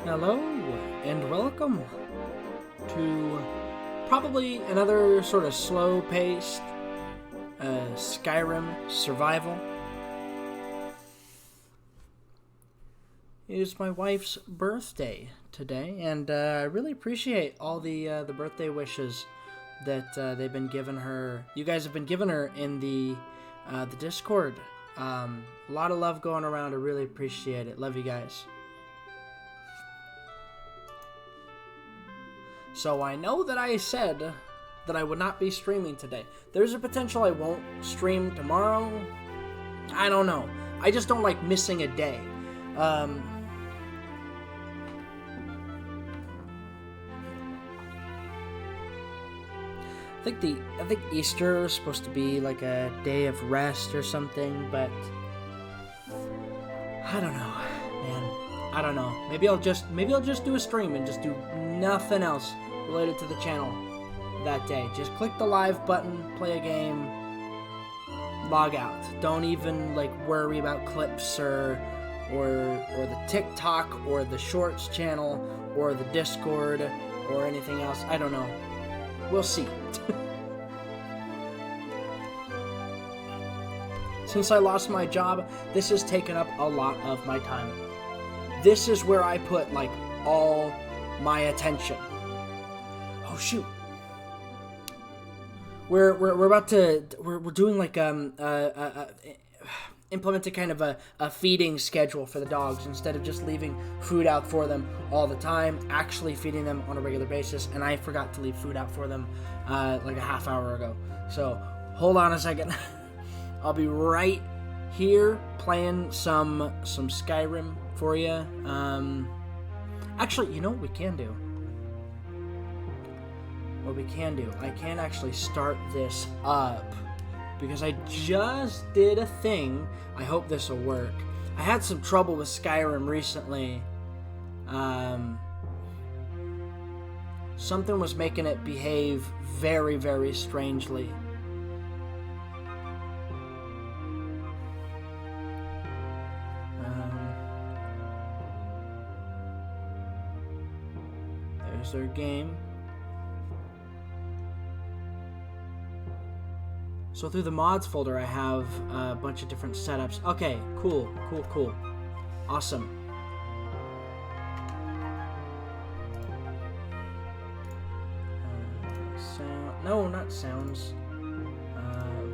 Hello, and welcome to probably another sort of slow-paced Skyrim survival. It is my wife's birthday today, and I really appreciate all the birthday wishes that they've been giving her. You guys have been giving her in the Discord. A lot of love going around. I really appreciate it. Love you guys. So I know that I said that I would not be streaming today. There's a potential I won't stream tomorrow. I don't know. I just don't like missing a day. I think Easter is supposed to be like a day of rest or something, but I don't know, man. I don't know. Maybe I'll just do a stream and just do nothing else related to the channel that day. Just click the live button, play a game, log out. Don't even like worry about clips or the TikTok or the Shorts channel or the Discord or anything else. I don't know. We'll see. Since I lost my job, this has taken up a lot of my time. This is where I put like all my attention. Oh shoot. We're doing like implemented kind of a feeding schedule for the dogs instead of just leaving food out for them all the time, actually feeding them on a regular basis, and I forgot to leave food out for them like a half hour ago. So hold on a second. I'll be right here playing some Skyrim for you. Actually, you know what we can do? I can actually start this up because I just did a thing. I hope this will work. I had some trouble with Skyrim recently. Something was making it behave very, very strangely. There's their game. So through the mods folder, I have a bunch of different setups. Okay, cool. Awesome. Sound, no, not sounds.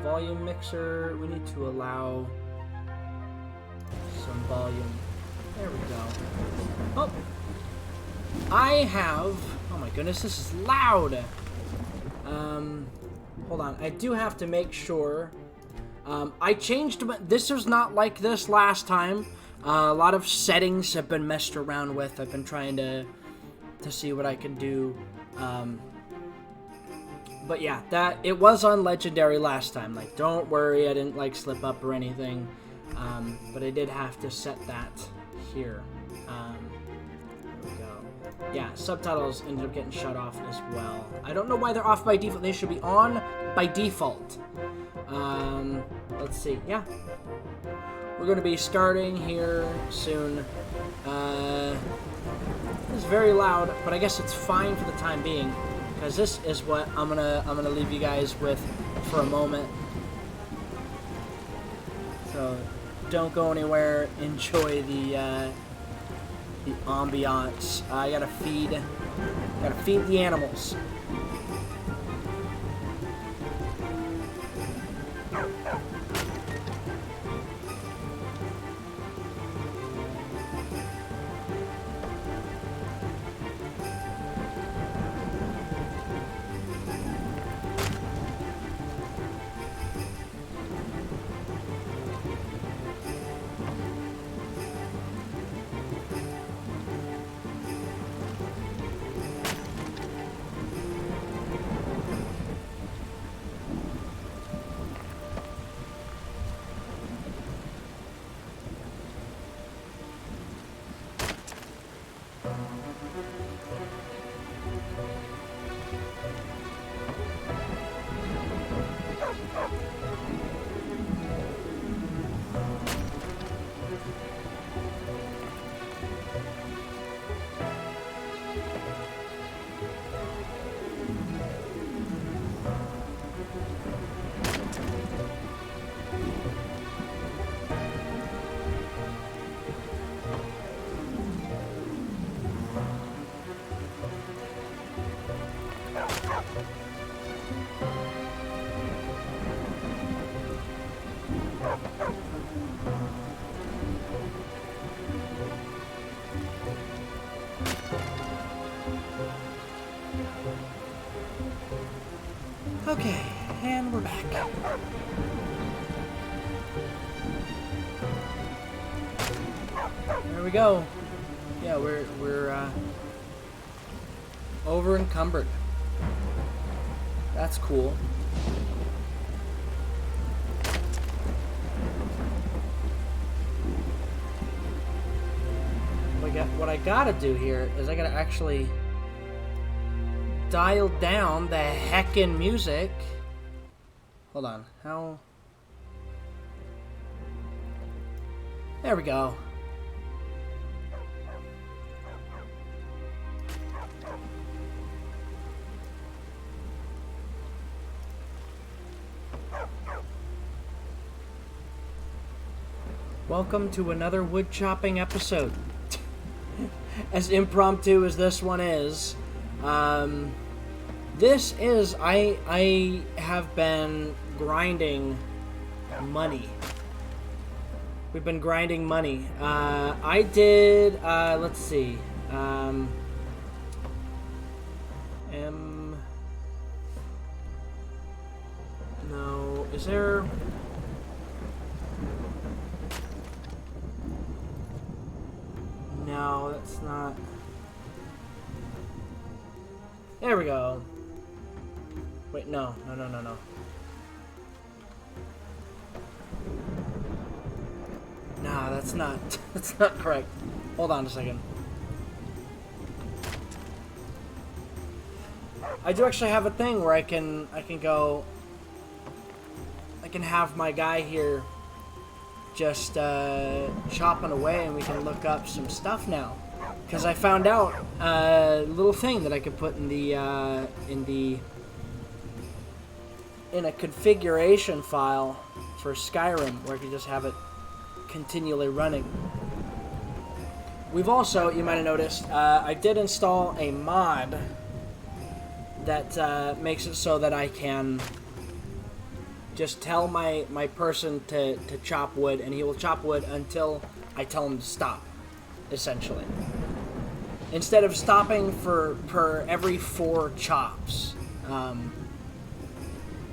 Volume mixer, we need to allow some volume. There we go. Oh! I have... Oh my goodness, this is loud! Hold on, I do have to make sure. I changed... This was not like this last time. A lot of settings have been messed around with. I've been trying to see what I can do But yeah, it was on Legendary last time. Like, don't worry, I didn't like slip up or anything. But I did have to set that here. There we go. Yeah, subtitles ended up getting shut off as well. I don't know why they're off by default. They should be on by default. Let's see. Yeah. We're going to be starting here soon. It's very loud, but I guess it's fine for the time being, because this is what I'm gonna leave you guys with for a moment. So don't go anywhere. Enjoy the ambiance. I gotta feed the animals. Okay, and we're back. There we go. Yeah, we're over encumbered. That's cool. What I gotta do here is I gotta actually dial down the heckin' music. Hold on, how? There we go. Welcome to another wood chopping episode. As impromptu as this one is, this is, I have been grinding money. We've been grinding money. I did, let's see, no, is there... No, that's not... There we go. Wait, no. Nah, that's not... That's not correct. Hold on a second. I do actually have a thing where I can go... I can have my guy here just chopping away, and we can look up some stuff now. Because I found out a little thing that I could put in a configuration file for Skyrim, where I could just have it continually running. We've also, you might have noticed, I did install a mod that makes it so that I can just tell my person to chop wood, and he will chop wood until I tell him to stop, essentially. Instead of stopping per every 4 chops.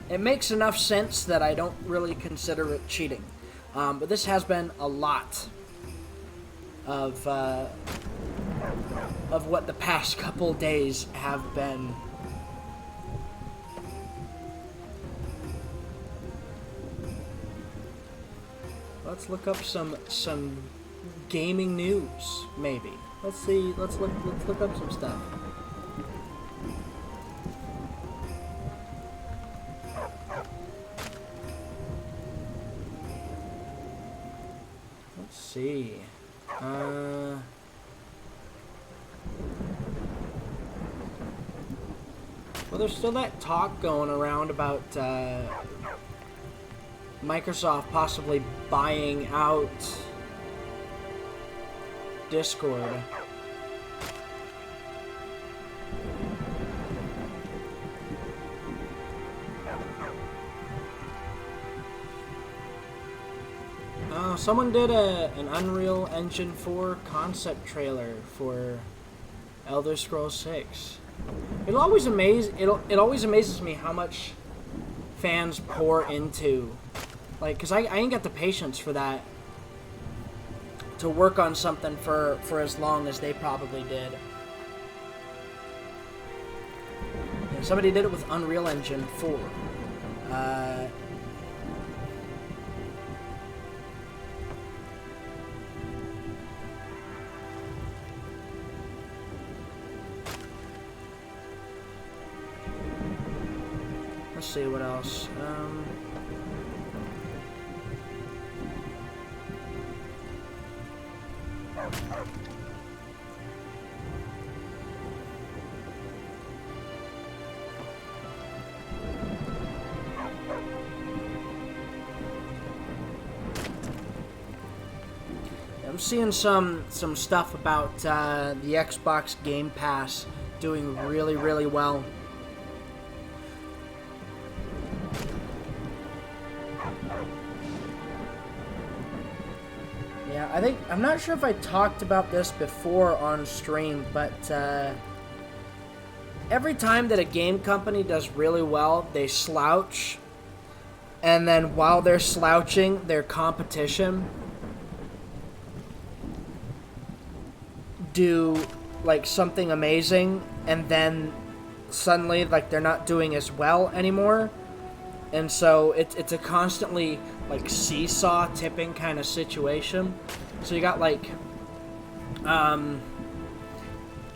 It makes enough sense that I don't really consider it cheating. But this has been a lot of of what the past couple days have been. Let's look up some gaming news, maybe. Let's see. Let's look up some stuff. Let's see. Well, there's still that talk going around about Microsoft possibly buying out Discord. Someone did an Unreal Engine 4 concept trailer for Elder Scrolls 6. It always amazes me how much fans pour into, like, because I ain't got the patience for that, to work on something for as long as they probably did. And somebody did it with Unreal Engine 4. Let's see what else. I'm seeing some stuff about the Xbox Game Pass doing really, really well. Yeah, I'm not sure if I talked about this before on stream, but every time that a game company does really well, they slouch, and then while they're slouching, their competition do like something amazing, and then suddenly like they're not doing as well anymore. And so it's a constantly like seesaw tipping kind of situation. So you got like in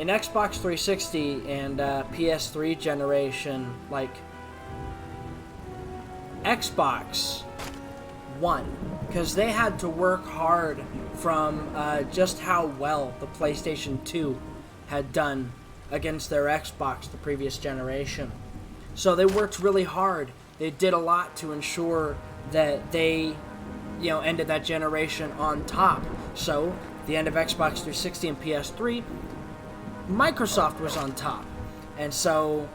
Xbox 360 and PS3 generation, like Xbox won because they had to work hard from just how well the PlayStation 2 had done against their Xbox the previous generation. So they worked really hard. They did a lot to ensure that they, ended that generation on top. So, the end of Xbox 360 and PS3, Microsoft was on top. And so,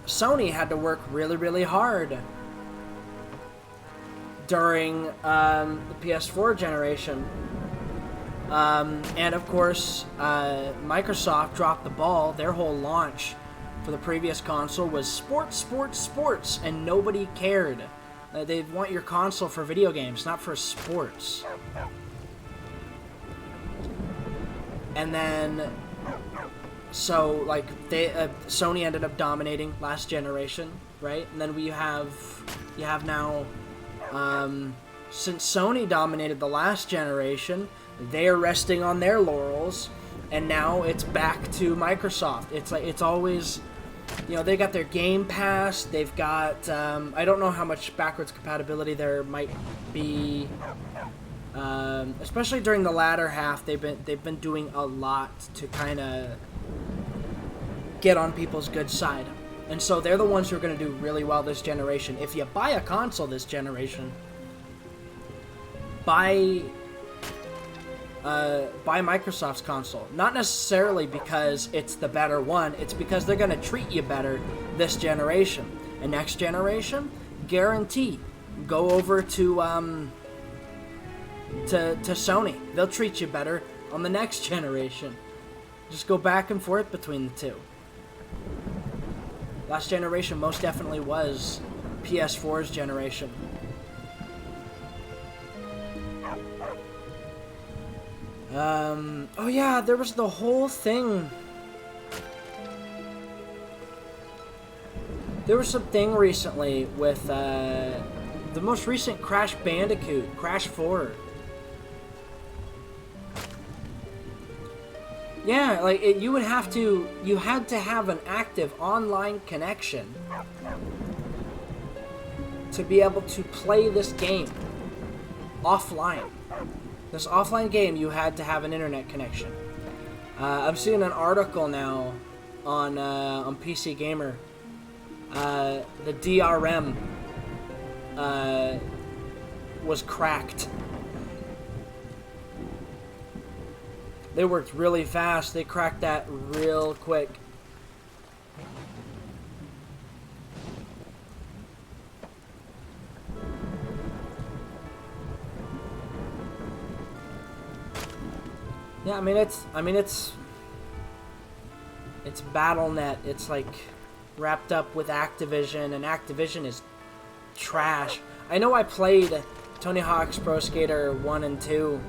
Sony had to work really, really hard during the PS4 generation. And of course, Microsoft dropped the ball. Their whole launch for the previous console was sports, and nobody cared. They want your console for video games, not for sports. And then, so like Sony ended up dominating last generation, right? And then you have now, since Sony dominated the last generation, they are resting on their laurels, and now it's back to Microsoft. It's always, they got their Game Pass. They've got I don't know how much backwards compatibility there might be, especially during the latter half. They've been doing a lot to kind of get on people's good side, and so they're the ones who are going to do really well this generation. If you buy a console this generation, buy Microsoft's console. Not necessarily because it's the better one, it's because they're going to treat you better this generation. And next generation, guarantee, go over to Sony. They'll treat you better on the next generation. Just go back and forth between the two. Last generation most definitely was PS4's generation. Oh yeah, there was the whole thing. There was some thing recently with, the most recent Crash Bandicoot, Crash 4. Yeah, like, you had to have an active online connection to be able to play this game offline. This offline game, you had to have an internet connection. I'm seeing an article now on PC Gamer. The DRM was cracked. They worked really fast. They cracked that real quick. Yeah, I mean it's BattleNet. It's like wrapped up with Activision, and Activision is trash. I know I played Tony Hawk's Pro Skater 1 and 2.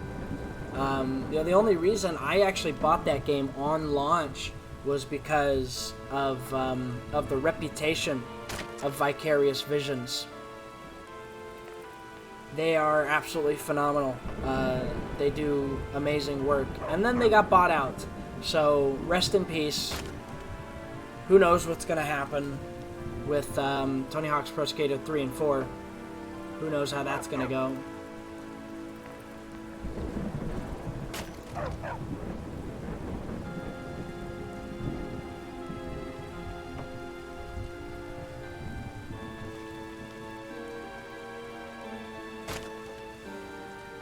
You know, the only reason I actually bought that game on launch was because of the reputation of Vicarious Visions. They are absolutely phenomenal. They do amazing work. And then they got bought out. So, rest in peace. Who knows what's going to happen with Tony Hawk's Pro Skater 3 and 4. Who knows how that's going to go.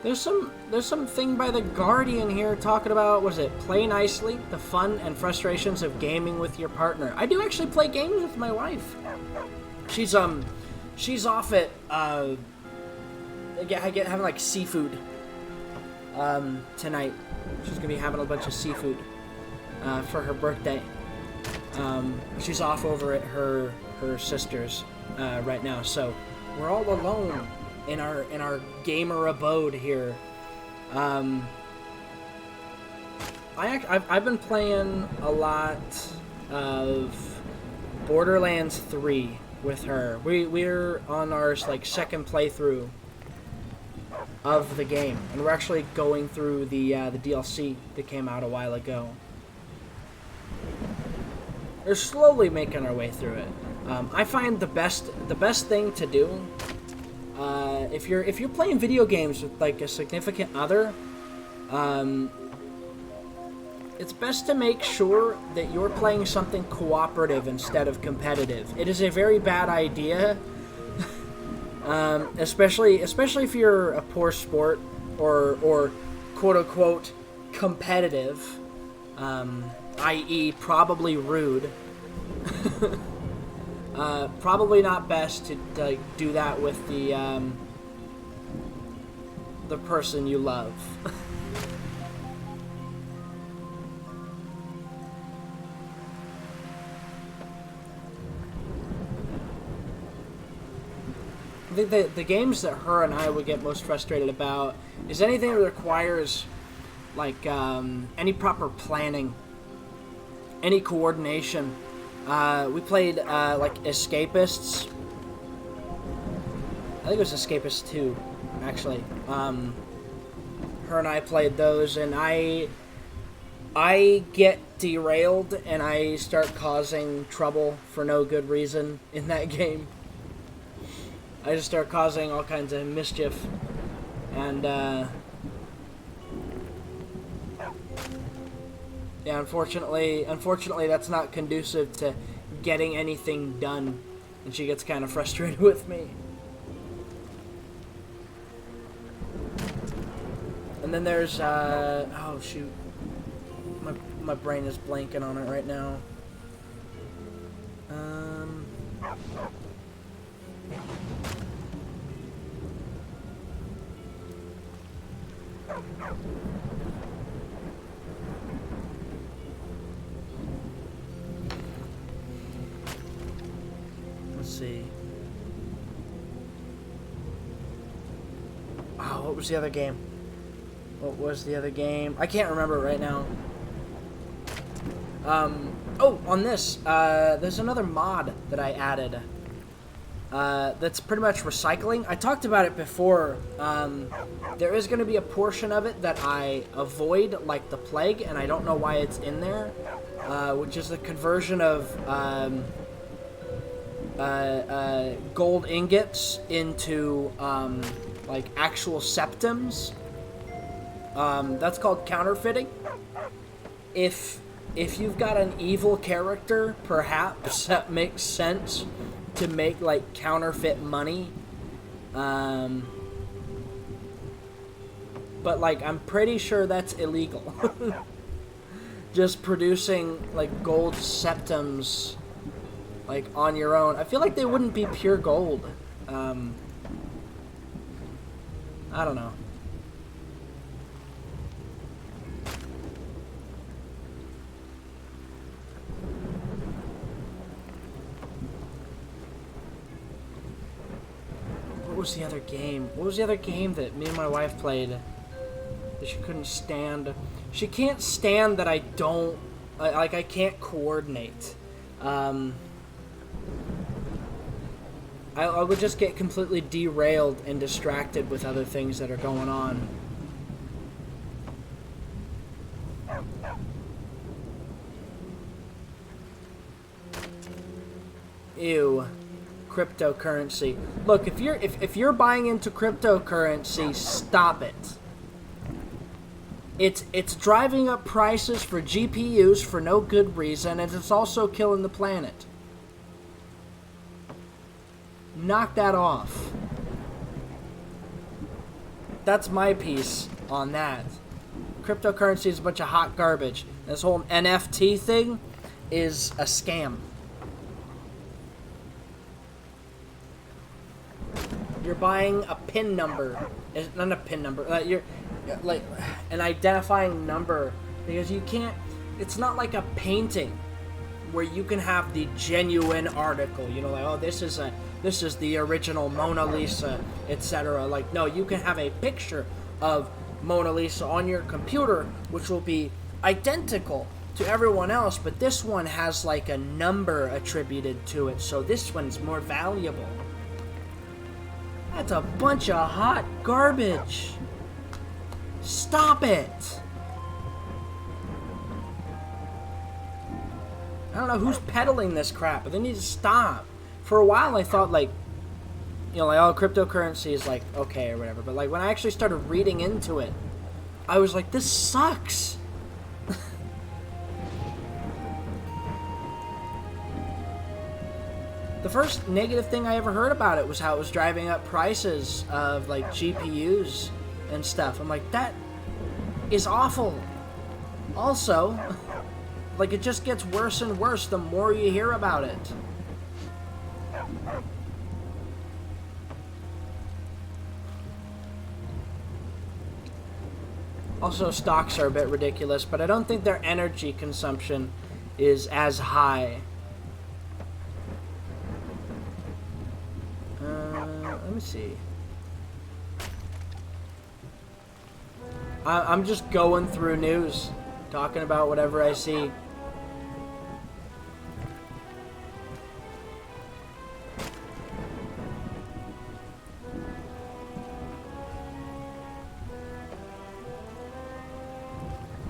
There's some thing by The Guardian here talking about, was it Play Nicely, the fun and frustrations of gaming with your partner. I do actually play games with my wife. She's off at having like seafood tonight. She's gonna be having a bunch of seafood for her birthday. She's off over at her sister's right now, so we're all alone in our gamer abode here. I've been playing a lot of Borderlands 3 with her. We're on our like second playthrough of the game, and we're actually going through the DLC that came out a while ago. We're slowly making our way through it. I find the best thing to do, if you're playing video games with like a significant other, it's best to make sure that you're playing something cooperative instead of competitive. It is a very bad idea, especially if you're a poor sport or quote unquote competitive, i.e. probably rude. Probably not best to do that with the person you love. I think the games that her and I would get most frustrated about is anything that requires like any proper planning, any coordination. We played like Escapists. I think it was Escapists 2, actually. Her and I played those, and I get derailed and I start causing trouble for no good reason in that game. I just start causing all kinds of mischief, and yeah, unfortunately, that's not conducive to getting anything done, and she gets kind of frustrated with me. And then there's, oh shoot, my brain is blanking on it right now. Let's see. Oh, what was the other game? What was the other game? I can't remember it right now. Oh, on this, there's another mod that I added. That's pretty much recycling. I talked about it before. There is going to be a portion of it that I avoid like the plague, and I don't know why it's in there, which is the conversion of gold ingots into like actual septums. That's called counterfeiting. If you've got an evil character, perhaps that makes sense to make like counterfeit money. But like I'm pretty sure that's illegal. Just producing like gold septums like on your own. I feel like they wouldn't be pure gold. I don't know. What was the other game? What was the other game that me and my wife played that she couldn't stand? She can't stand that I don't, like, I can't coordinate. I would just get completely derailed and distracted with other things that are going on. Ew. Cryptocurrency. Look, if you're buying into cryptocurrency, stop it. It's driving up prices for GPUs for no good reason, and it's also killing the planet. Knock that off. That's my piece on that. Cryptocurrency is a bunch of hot garbage. This whole NFT thing is a scam. You're buying a PIN number. It's not a PIN number. You're like an identifying number, because you can't. It's not like a painting where you can have the genuine article. You know, like, oh, this is the original Mona Lisa, etc. Like, no, you can have a picture of Mona Lisa on your computer, which will be identical to everyone else, but this one has like a number attributed to it, so this one's more valuable. That's a bunch of hot garbage. Stop it. I don't know who's peddling this crap, but they need to stop. For a while I thought like, you know, like, oh, cryptocurrency is like okay or whatever, but like when I actually started reading into it, I was like, this sucks. The first negative thing I ever heard about it was how it was driving up prices of like GPUs and stuff. I'm like, that is awful. Also, like, it just gets worse and worse the more you hear about it. Also, stocks are a bit ridiculous, but I don't think their energy consumption is as high. Let me see. I'm just going through news, talking about whatever I see.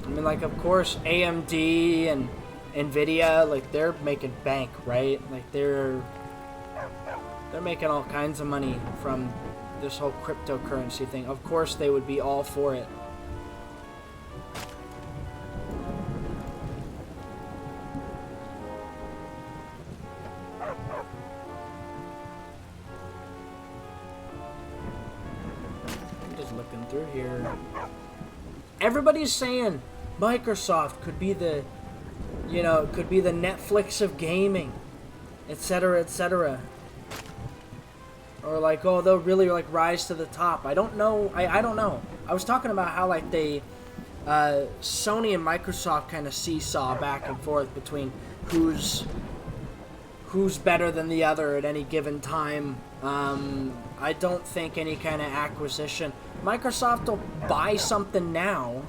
I mean, like, of course, AMD and Nvidia, like, they're making bank, right? Like, they're making all kinds of money from this whole cryptocurrency thing. Of course they would be all for it. I'm just looking through here. Everybody's saying Microsoft could be the, you know, could be the Netflix of gaming, etc., etc. Or like, oh, they'll really like rise to the top. I don't know. I don't know. I was talking about how like they, Sony and Microsoft kind of seesaw back and forth between who's better than the other at any given time I don't think any kind of acquisition. Microsoft will buy something now,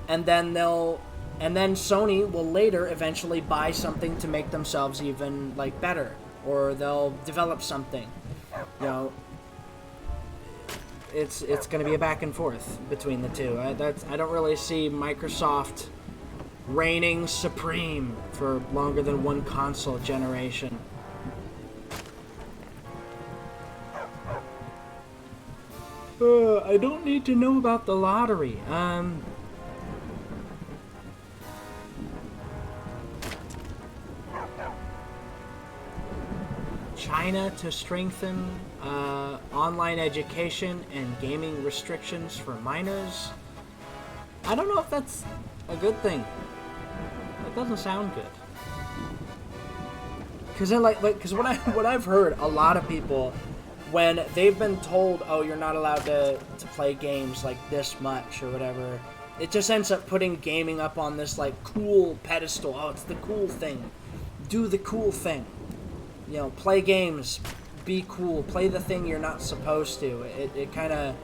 and then Sony will later eventually buy something to make themselves even like better, or they'll develop something. You know, it's going to be a back and forth between the two. I don't really see Microsoft reigning supreme for longer than one console generation. I don't need to know about the lottery. China to strengthen online education and gaming restrictions for minors. I don't know if that's a good thing. That doesn't sound good. Because because what I've heard, a lot of people, when they've been told, oh, you're not allowed to play games like this much or whatever, it just ends up putting gaming up on this like cool pedestal. Oh, it's the cool thing. Do the cool thing. You know, play games, be cool, play the thing you're not supposed to. It kind of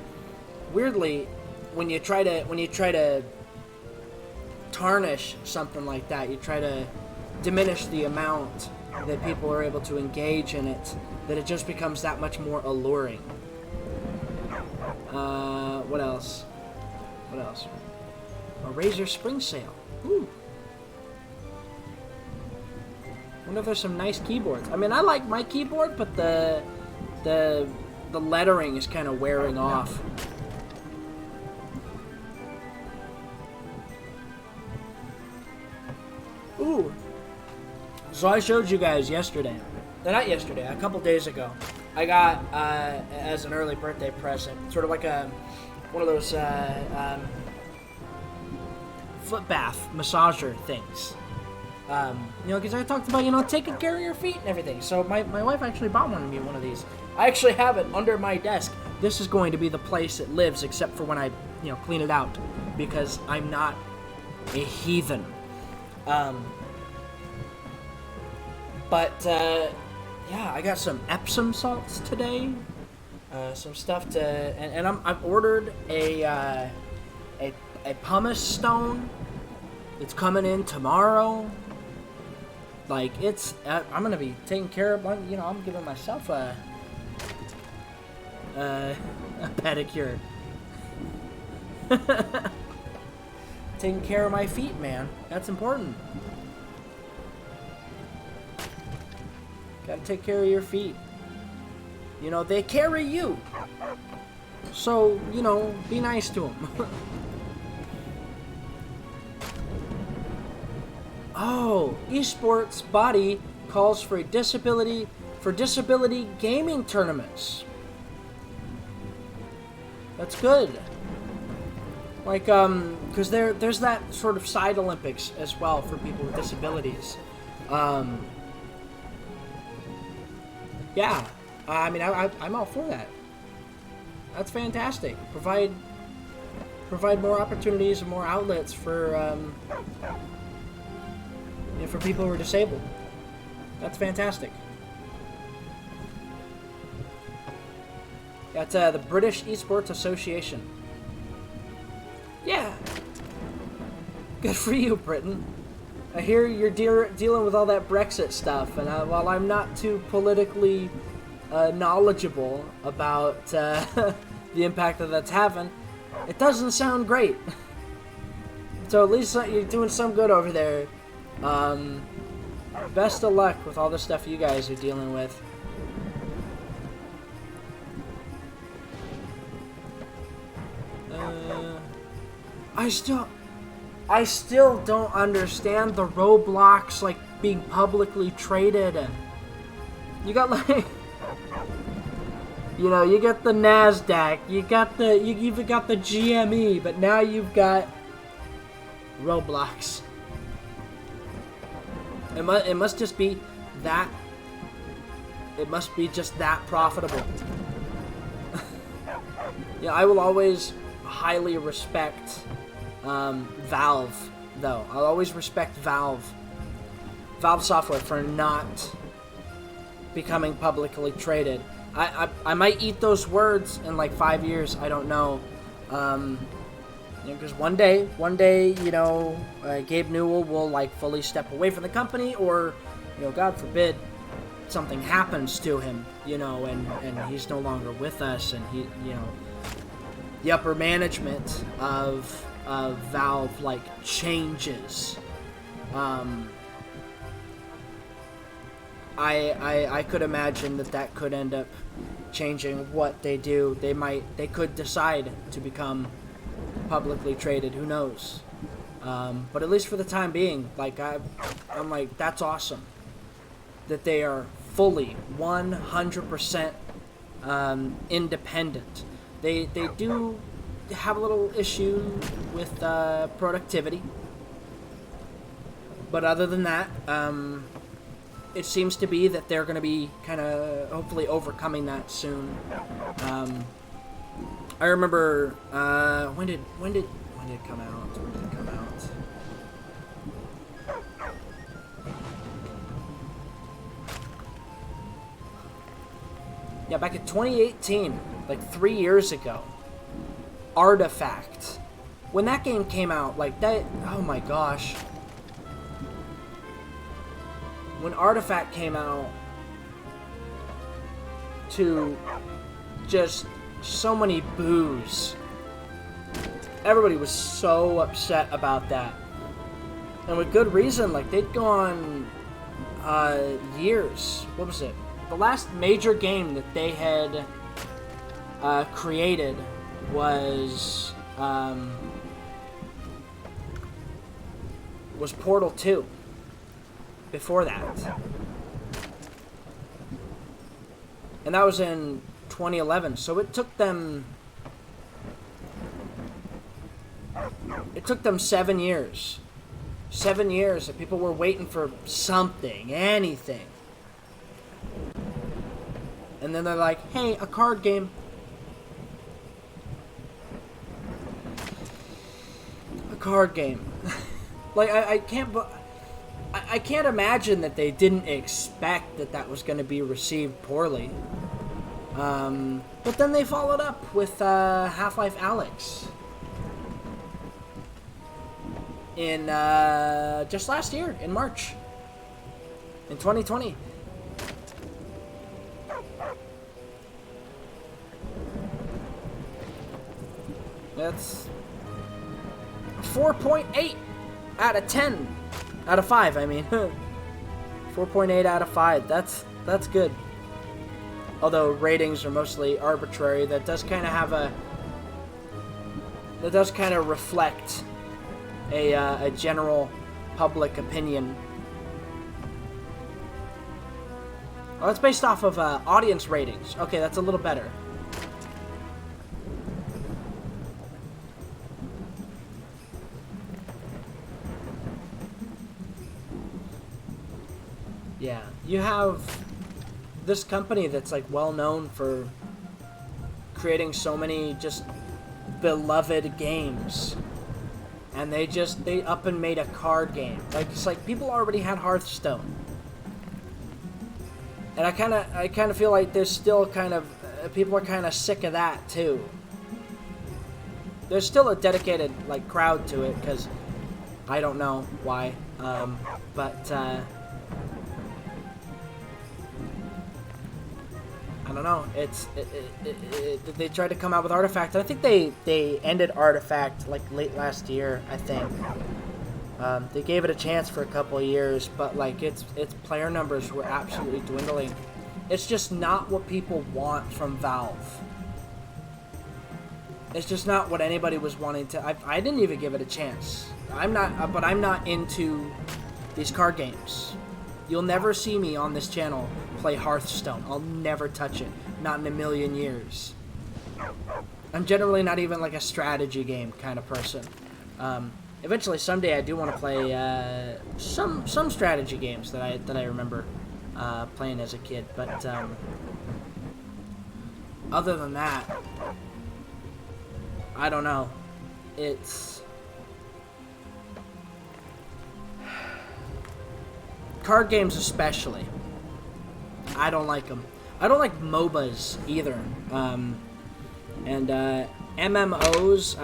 weirdly, when you try to tarnish something like that, you try to diminish the amount that people are able to engage in it, that it just becomes that much more alluring. What else? A Razer Spring Sale. Ooh. Wonder if there's some nice keyboards. I mean, I like my keyboard, but the lettering is kind of wearing off. Ooh. So I showed you guys yesterday. Not yesterday, a couple days ago. I got, as an early birthday present, sort of like one of those foot bath massager things. You know, because I talked about, you know, taking care of your feet and everything. So my wife actually bought me one of these. I actually have it under my desk. This is going to be the place it lives, except for when I, you know, clean it out, because I'm not a heathen. Yeah, I got some Epsom salts today. Some stuff to, and I've ordered a pumice stone. It's coming in tomorrow. Like, I'm gonna be taking care of, you know, I'm giving myself a pedicure. Taking care of my feet, man. That's important. Gotta take care of your feet. You know, they carry you. So, you know, be nice to them. Oh, esports body calls for disability gaming tournaments. That's good. Like, because there's that sort of side Olympics as well for people with disabilities. Yeah, I mean, I'm all for that. That's fantastic. Provide more opportunities and more outlets for you know, for people who are disabled. That's fantastic. That's the British Esports Association. Yeah. Good for you, Britain. I hear you're dealing with all that Brexit stuff, and while I'm not too politically knowledgeable about the impact that's having, it doesn't sound great. So at least you're doing some good over there. Best of luck with all the stuff you guys are dealing with. I still don't understand the Roblox, like, being publicly traded. You got, like, you know, you got the NASDAQ, you even got the GME, but now you've got Roblox. It must just be that. It must be just that profitable. Yeah, I will always highly respect Valve, though. I'll always respect Valve Software for not becoming publicly traded. I might eat those words in like 5 years. I don't know. Because one day, Gabe Newell will like fully step away from the company, or, God forbid, something happens to him, and he's no longer with us, and the upper management of Valve like changes. I could imagine that could end up changing what they do. They could decide to become publicly traded. Who knows? But at least for the time being, like I'm like, that's awesome that they are fully 100% independent. They do have a little issue with productivity, but other than that, it seems to be that they're going to be kind of hopefully overcoming that soon. I remember when did it come out? When did it come out? Yeah, back in 2018, like 3 years ago. Artifact. When that game came out, like that, oh my gosh. When Artifact came out, to just so many boos. Everybody was so upset about that. And with good reason. Like, they'd gone years. What was it? The last major game that they had created was Portal 2. Before that. And that was in 2011. So it took them 7 years. 7 years that people were waiting for something, anything. And then they're like, hey, a card game. A card game. Like, I can't imagine that they didn't expect that was going to be received poorly. But then they followed up with Half-Life Alyx. In just last year, in March. In 2020. That's 4.8 out of 10. Out of 5, I mean. 4.8 out of 5. That's good. Although ratings are mostly arbitrary, that does kind of reflect a general public opinion. Oh, it's based off of audience ratings. Okay, that's a little better. Yeah, you have this company that's like well known for creating so many just beloved games, and they up and made a card game. Like, it's like people already had Hearthstone, and I kind of feel like there's still kind of people are kind of sick of that too. There's still a dedicated like crowd to it because I don't know why, but. I don't know. They tried to come out with Artifact. And I think they ended Artifact like late last year. I think they gave it a chance for a couple of years, but like its player numbers were absolutely dwindling. It's just not what people want from Valve. It's just not what anybody was wanting to. I didn't even give it a chance. I'm not into these card games. You'll never see me on this channel play Hearthstone. I'll never touch it. Not in a million years. I'm generally not even like a strategy game kind of person. Eventually, someday, I do want to play some strategy games that I remember playing as a kid. But other than that, I don't know. It's card games especially. I don't like them. I don't like MOBAs either. And MMOs,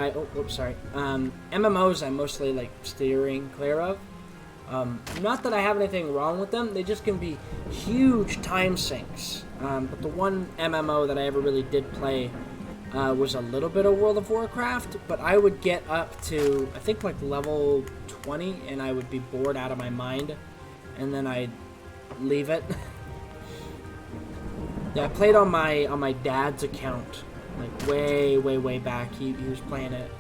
MMOs I'm mostly like steering clear of. Not that I have anything wrong with them, they just can be huge time sinks. But the one MMO that I ever really did play was a little bit of World of Warcraft, but I would get up to, I think, like level 20, and I would be bored out of my mind, and then I'd leave it. Yeah, I played on my dad's account, like way back. He was playing it.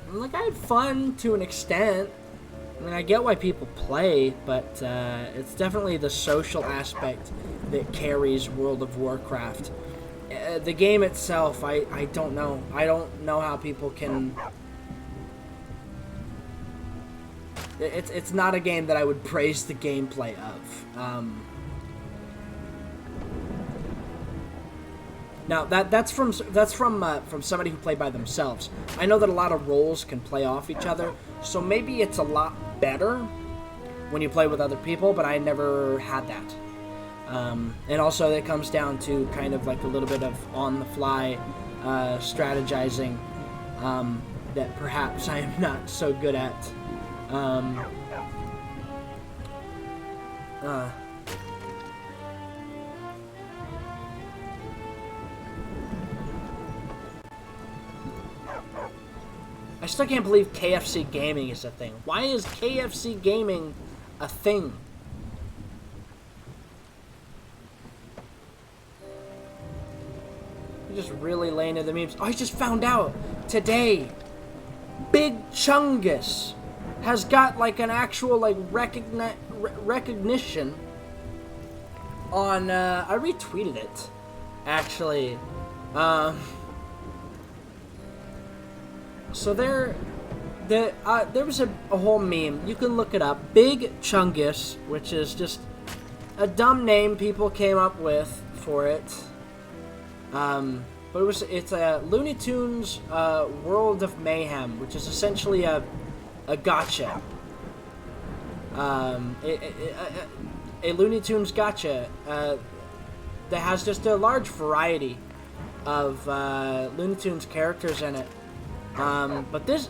And, like, I had fun to an extent. I mean, I get why people play, but it's definitely the social aspect that carries World of Warcraft. The game itself, I don't know. I don't know how people can... It's not a game that I would praise the gameplay of. Now that's from somebody who played by themselves. I know that a lot of roles can play off each other, so maybe it's a lot better when you play with other people. But I never had that, and also it comes down to kind of like a little bit of on-the-fly strategizing that perhaps I am not so good at. I still can't believe KFC gaming is a thing. Why is KFC gaming a thing? You're just really laying into the memes. Oh, I just found out today. Big Chungus has got like an actual like recognition on. I retweeted it, actually. So there was a whole meme. You can look it up. Big Chungus, which is just a dumb name people came up with for it. But it's a Looney Tunes World of Mayhem, which is essentially a gacha. A Looney Tunes gacha that has just a large variety of Looney Tunes characters in it. But this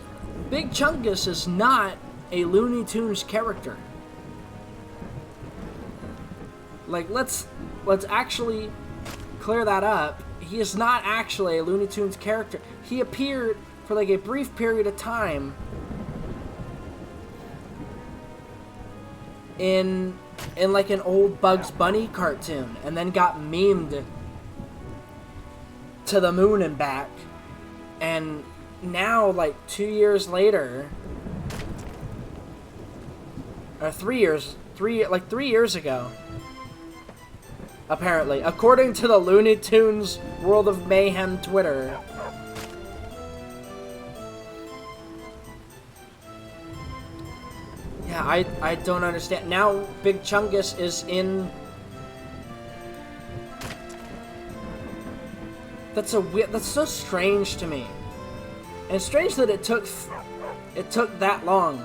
Big Chungus is not a Looney Tunes character. Like, let's actually clear that up. He is not actually a Looney Tunes character. He appeared for like a brief period of time in like an old Bugs Bunny cartoon, and then got memed to the moon and back. And now, like 2 years later, or 3 years ago, apparently, according to the Looney Tunes World of Mayhem Twitter, yeah, I don't understand. Now Big Chungus is in. That's so strange to me. And it's strange that it took that long.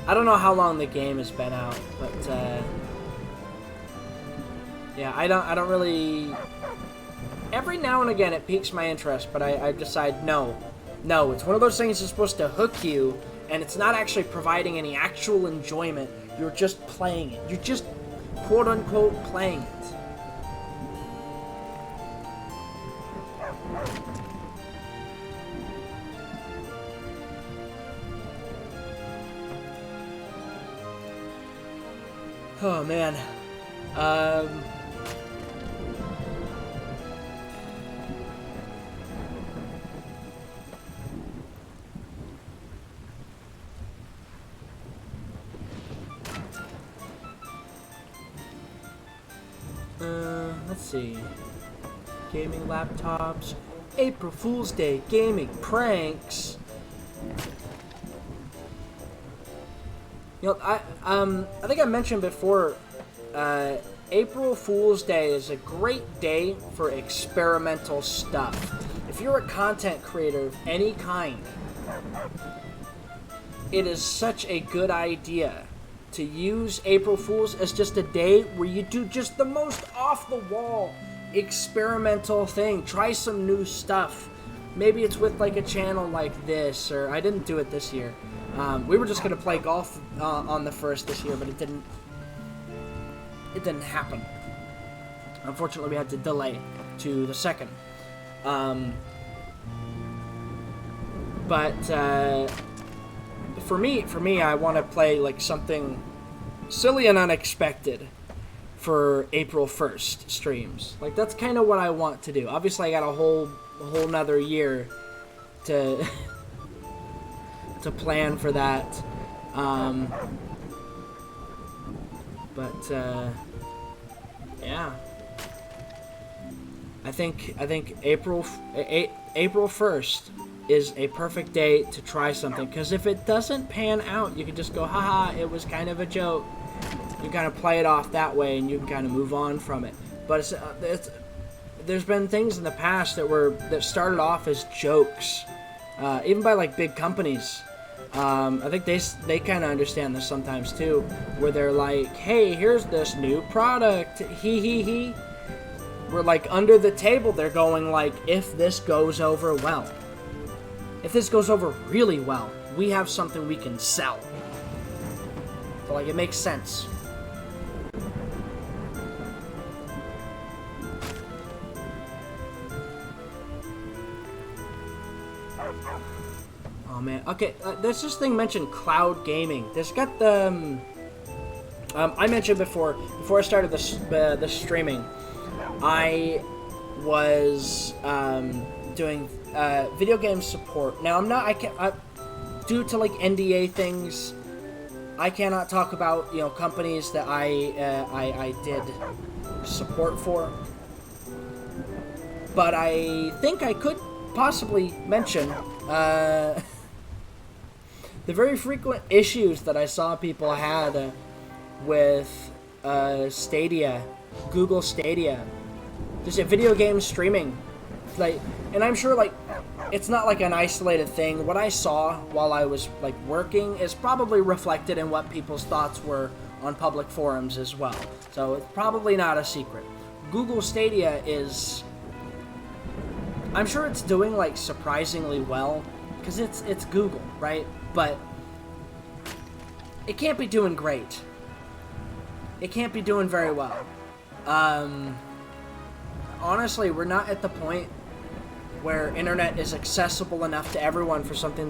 I don't know how long the game has been out, but yeah, I don't really. Every now and again, it piques my interest, but I decide no, it's one of those things that's supposed to hook you, and it's not actually providing any actual enjoyment. You're just playing it. You're just quote unquote playing it. Oh man. Let's see. Gaming laptops. April Fool's Day gaming pranks. You know, I think I mentioned before, April Fool's Day is a great day for experimental stuff. If you're a content creator of any kind, it is such a good idea to use April Fool's as just a day where you do just the most off-the-wall experimental thing. Try some new stuff. Maybe it's with like a channel like this, or I didn't do it this year. We were just gonna play golf on the 1st this year, but it didn't happen. Unfortunately, we had to delay to the 2nd. But for me, I want to play like something silly and unexpected for April 1st streams. Like, that's kind of what I want to do. Obviously, I got a whole nother year to to plan for that. Yeah. I think April 1st is a perfect day to try something, because if it doesn't pan out, you can just go, haha, it was kind of a joke. You kind of play it off that way, and you can kind of move on from it. But there's been things in the past that started off as jokes, even by like big companies. I think they kind of understand this sometimes too, where they're like, hey, here's this new product, he. We're like under the table, they're going like, if this goes over well, if this goes over really well, we have something we can sell. So like, it makes sense. Oh man, okay, there's this thing mentioned, cloud gaming. There's got the, I mentioned before I started the streaming, I was doing video game support. Now due to like NDA things, I cannot talk about, you know, companies that I did support for. But I think I could possibly mention the very frequent issues that I saw people had with Stadia, Google Stadia, just video game streaming. Like, and I'm sure like it's not like an isolated thing. What I saw while I was like working is probably reflected in what people's thoughts were on public forums as well. So it's probably not a secret. Google Stadia is, I'm sure it's doing like surprisingly well, because it's Google, right? But it can't be doing great. It can't be doing very well. Honestly, we're not at the point where internet is accessible enough to everyone for something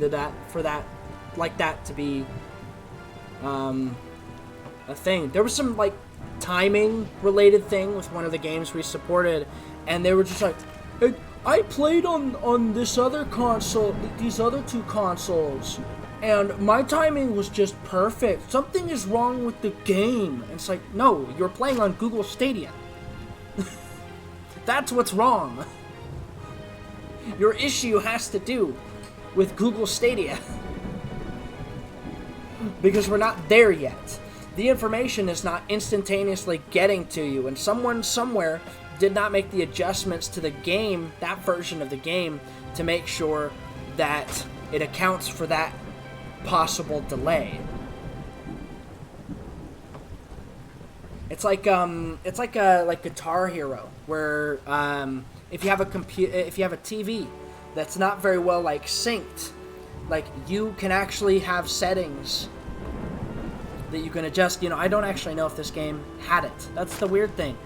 like that to be a thing. There was some like timing related thing with one of the games we supported, and they were just like, hey, I played on this other console, these other two consoles, and my timing was just perfect. Something is wrong with the game. And it's like, no, you're playing on Google Stadia. That's what's wrong. Your issue has to do with Google Stadia. Because we're not there yet. The information is not instantaneously getting to you, and someone somewhere did not make the adjustments to the game, that version of the game, to make sure that it accounts for that possible delay. It's like Guitar Hero, where if you have a TV that's not very well like synced, like you can actually have settings that you can adjust. You know, I don't actually know if this game had it. That's the weird thing.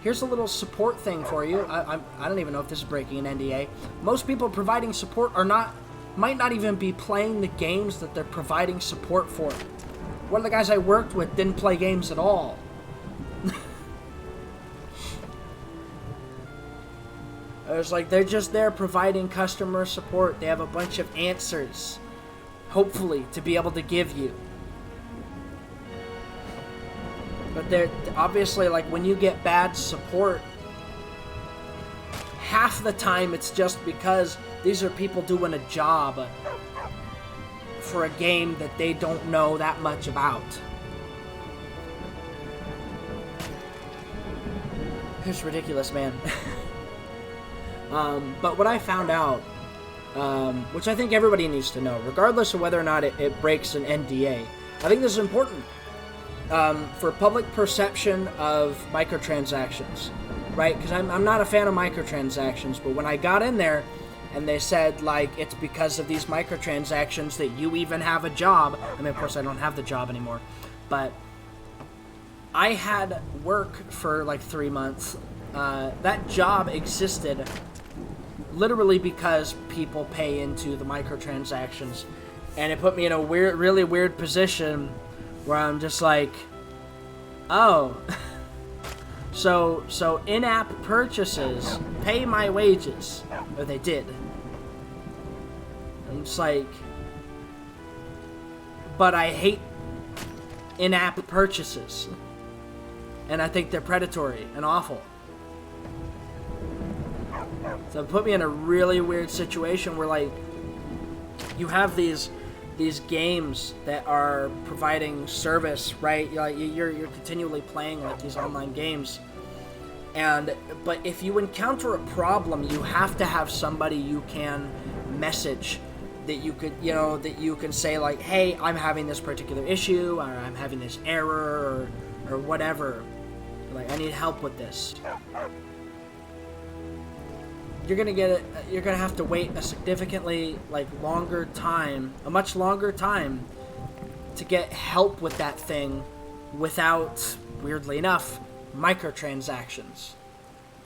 Here's a little support thing for you. I don't even know if this is breaking an NDA. Most people providing support might not even be playing the games that they're providing support for. One of the guys I worked with didn't play games at all. It was like they're just there providing customer support. They have a bunch of answers, hopefully, to be able to give you. But they're obviously, like, when you get bad support, half the time it's just because these are people doing a job for a game that they don't know that much about. It's ridiculous, man. But what I found out, which I think everybody needs to know, regardless of whether or not it breaks an NDA, I think this is important for public perception of microtransactions, right? Because I'm not a fan of microtransactions, but when I got in there and they said, like, it's because of these microtransactions that you even have a job. I mean, of course, I don't have the job anymore, but I had work for like 3 months. That job existed literally because people pay into the microtransactions, and it put me in a really weird position where I'm just like, oh, so in-app purchases pay my wages, or they did. I'm just like, but I hate in-app purchases, and I think they're predatory and awful. So it put me in a really weird situation where, like, you have these games that are providing service, right? You're continually playing like these online games, but if you encounter a problem, you have to have somebody you can message, that you could, that you can say, like, hey, I'm having this particular issue, or I'm having this error, or whatever. Like, I need help with this. You're gonna have to wait a significantly, like, a much longer time to get help with that thing without, weirdly enough, microtransactions.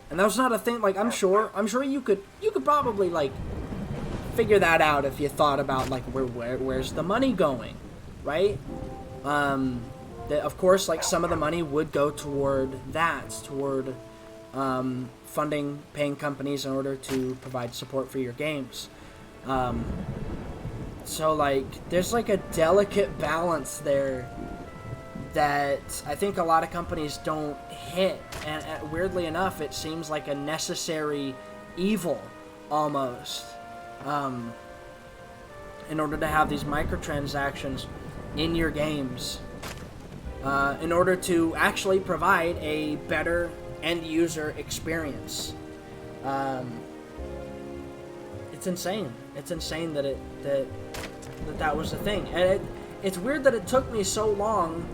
And that was not a thing. Like, I'm sure you could probably, like, figure that out if you thought about, like, where's the money going, right? Of course, like, some of the money would go toward funding paying companies in order to provide support for your games. So, like, there's, like, a delicate balance there that I think a lot of companies don't hit, and weirdly enough, it seems like a necessary evil, almost, in order to have these microtransactions in your games, in order to actually provide a better end-user experience. It's insane. It's insane that was the thing. And it's weird that it took me so long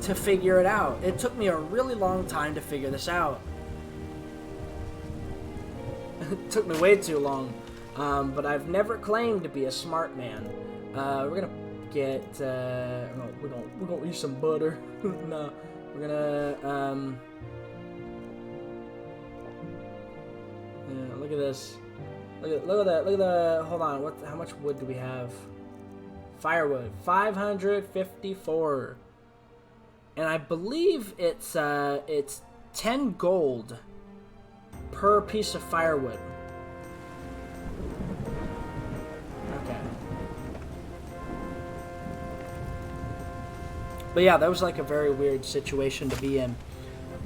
to figure it out. It took me a really long time to figure this out. It took me way too long. But I've never claimed to be a smart man. We're gonna get... we're gonna eat some butter. No. We're gonna... Yeah, look at this. Look at that. Look at the. Hold on. How much wood do we have? Firewood. 554. And I believe it's 10 gold per piece of firewood. Okay. But yeah, that was like a very weird situation to be in,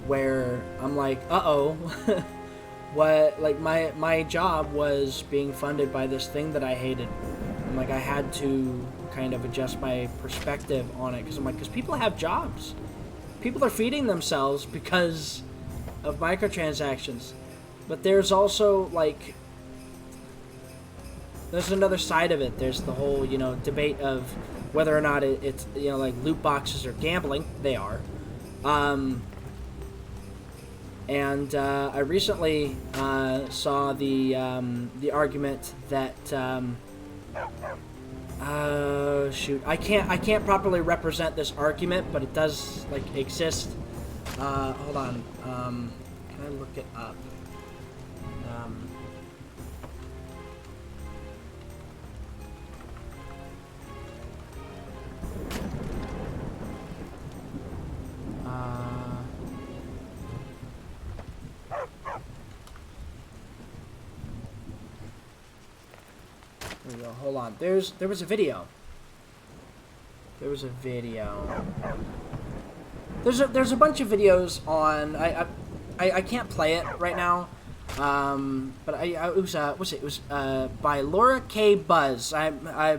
where I'm like, uh-oh. What, like, my job was being funded by this thing that I hated, and, like, I had to kind of adjust my perspective on it, because I'm like, because people have jobs, people are feeding themselves because of microtransactions, but there's also, like, there's another side of it. There's the whole, debate of whether or not it's, like, loot boxes or gambling. They are. And I recently saw the argument that shoot, I can't properly represent this argument, but it does, like, exist. Hold on. Can I look it up? There we go. Hold on. There was a video. There's a bunch of videos on. I can't play it right now. But it was by Laura K. Buzz. I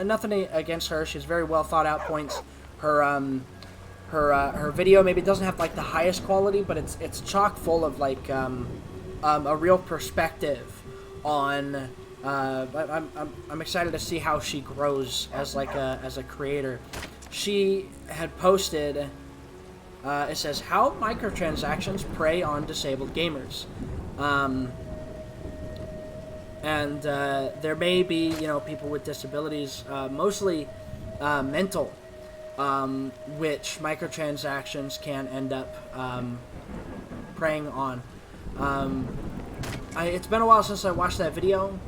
nothing against her. She's very well thought out points. Her video maybe doesn't have, like, the highest quality, but it's chock full of, like, a real perspective on. I'm excited to see how she grows as a creator. she had posted. It says how microtransactions prey on disabled gamers. And there may be, people with disabilities, mostly mental, which microtransactions can end up preying on. It's been a while since I watched that video.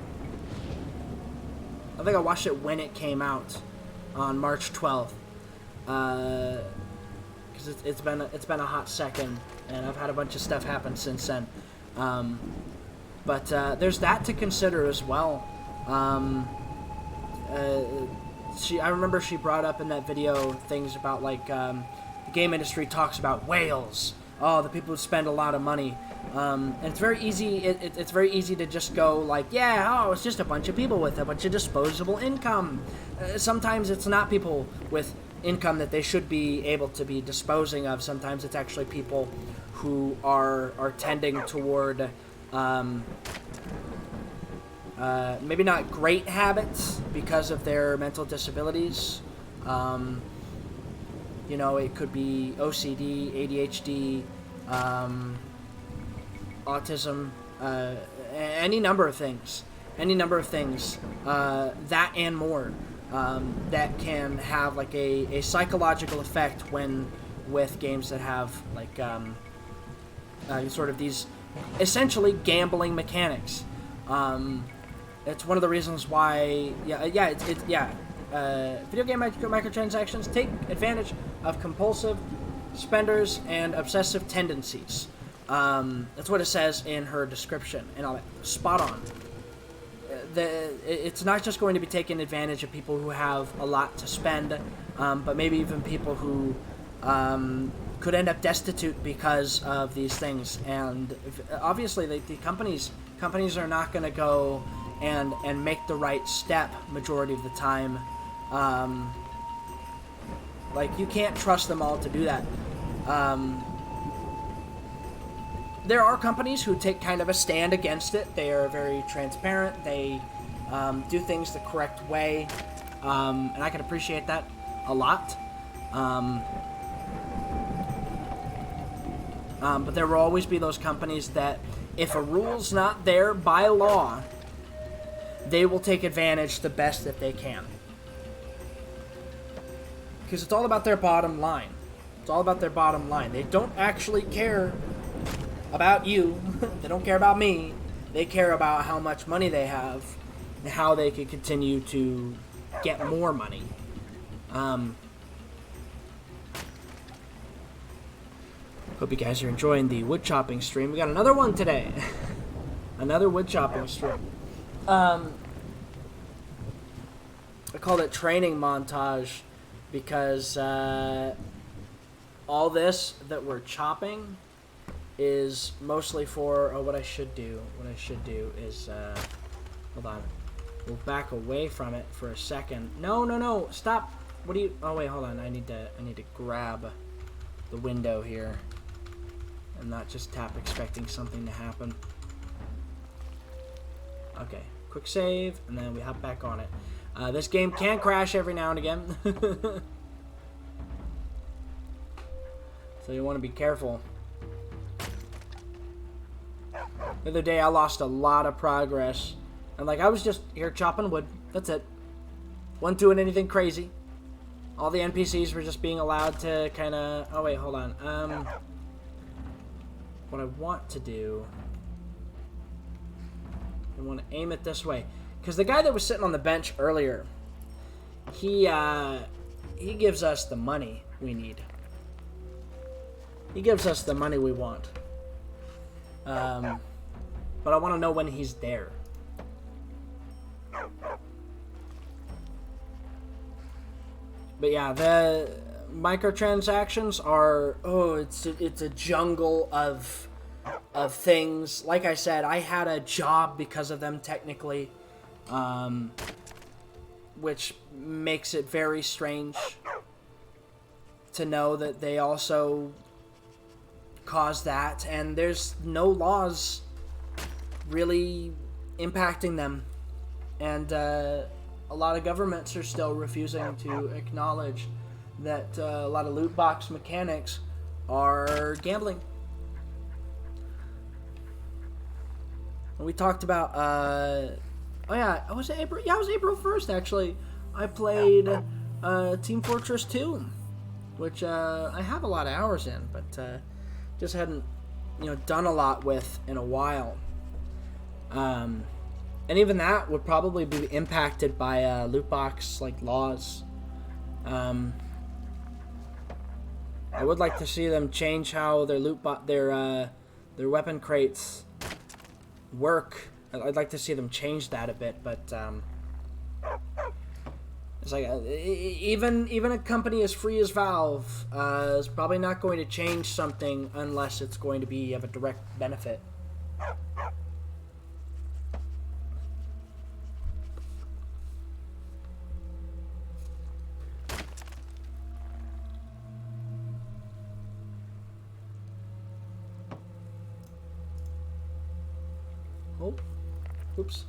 I think I watched it when it came out on March 12th. Because it's been a hot second, and I've had a bunch of stuff happen since then. But there's that to consider as well. I remember she brought up in that video things about the game industry talks about whales. Oh, the people who spend a lot of money. And it's very easy. It's very easy to just go it's just a bunch of people with a bunch of disposable income. Sometimes it's not people with income that they should be able to be disposing of. Sometimes it's actually people who are tending toward maybe not great habits because of their mental disabilities. It could be OCD, ADHD, autism, any number of things, that and more, that can have a psychological effect with games that have sort of these essentially gambling mechanics. It's one of the reasons why video game microtransactions take advantage of compulsive spenders and obsessive tendencies. That's what it says in her description, and all that. Spot on. It's not just going to be taking advantage of people who have a lot to spend, but maybe even people who could end up destitute because of these things. And obviously, the companies are not going to go and make the right step majority of the time. You can't trust them all to do that. There are companies who take kind of a stand against it. They are very transparent. They do things the correct way, and I can appreciate that a lot. But there will always be those companies that, if a rule's not there by law, they will take advantage the best that they can. Because it's all about their bottom line. They don't actually care about you. They don't care about me. They care about how much money they have and how they can continue to get more money. Hope you guys are enjoying the wood chopping stream. We got another one today. Another wood chopping stream. I called it training montage because all this that we're chopping is mostly for what I should do. What I should do is hold on. We'll back away from it for a second. No, stop. What do you? Oh wait, hold on. I need to grab the window here and not just tap expecting something to happen. Okay, quick save, and then we hop back on it. This game can crash every now and again, so you want to be careful. The other day I lost a lot of progress, and I was just here chopping wood. That's it. Wasn't doing anything crazy. All the NPCs were just being allowed to kind of... Oh wait, hold on. What I want to do... I want to aim it this way. Because the guy that was sitting on the bench earlier, he gives us the money we need. He gives us the money we want. But I want to know when he's there. But yeah, the microtransactions are... Oh, it's a jungle of things. Like I said, I had a job because of them, technically. Which makes it very strange to know that they also cause that, and there's no laws really impacting them, and a lot of governments are still refusing to acknowledge that a lot of loot box mechanics are gambling. And we talked about, was it April? Yeah, it was April 1st, actually. I played Team Fortress 2, which I have a lot of hours in, but just hadn't, done a lot with in a while. And even that would probably be impacted by loot box laws. I would like to see them change how their their weapon crates work. I'd like to see them change that a bit, but it's like even a company as free as Valve is probably not going to change something unless it's going to be of a direct benefit. Oh, oops.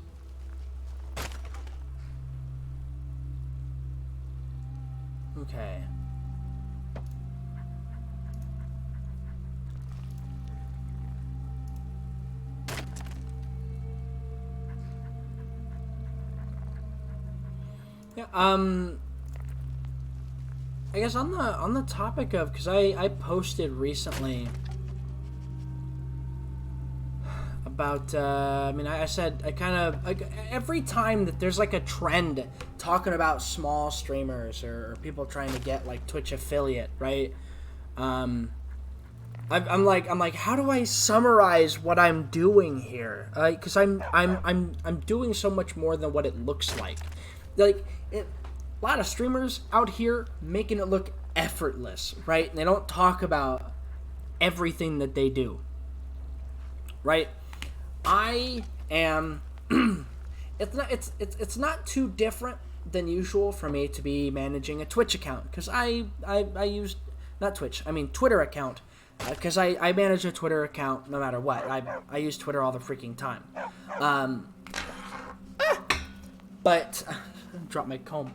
Okay. Yeah, I guess on the topic of, because I posted recently about, I said, I kind of, every time that there's a trend talking about small streamers or people trying to get Twitch affiliate, right? I'm like, how do I summarize what I'm doing here? Because I'm doing so much more than what it looks like. A lot of streamers out here making it look effortless, right? And they don't talk about everything that they do, right? I am. It's not too different than usual for me to be managing a Twitch account, because I use, not Twitch, I mean Twitter account, because I manage a Twitter account no matter what. I use Twitter all the freaking time. But drop my comb.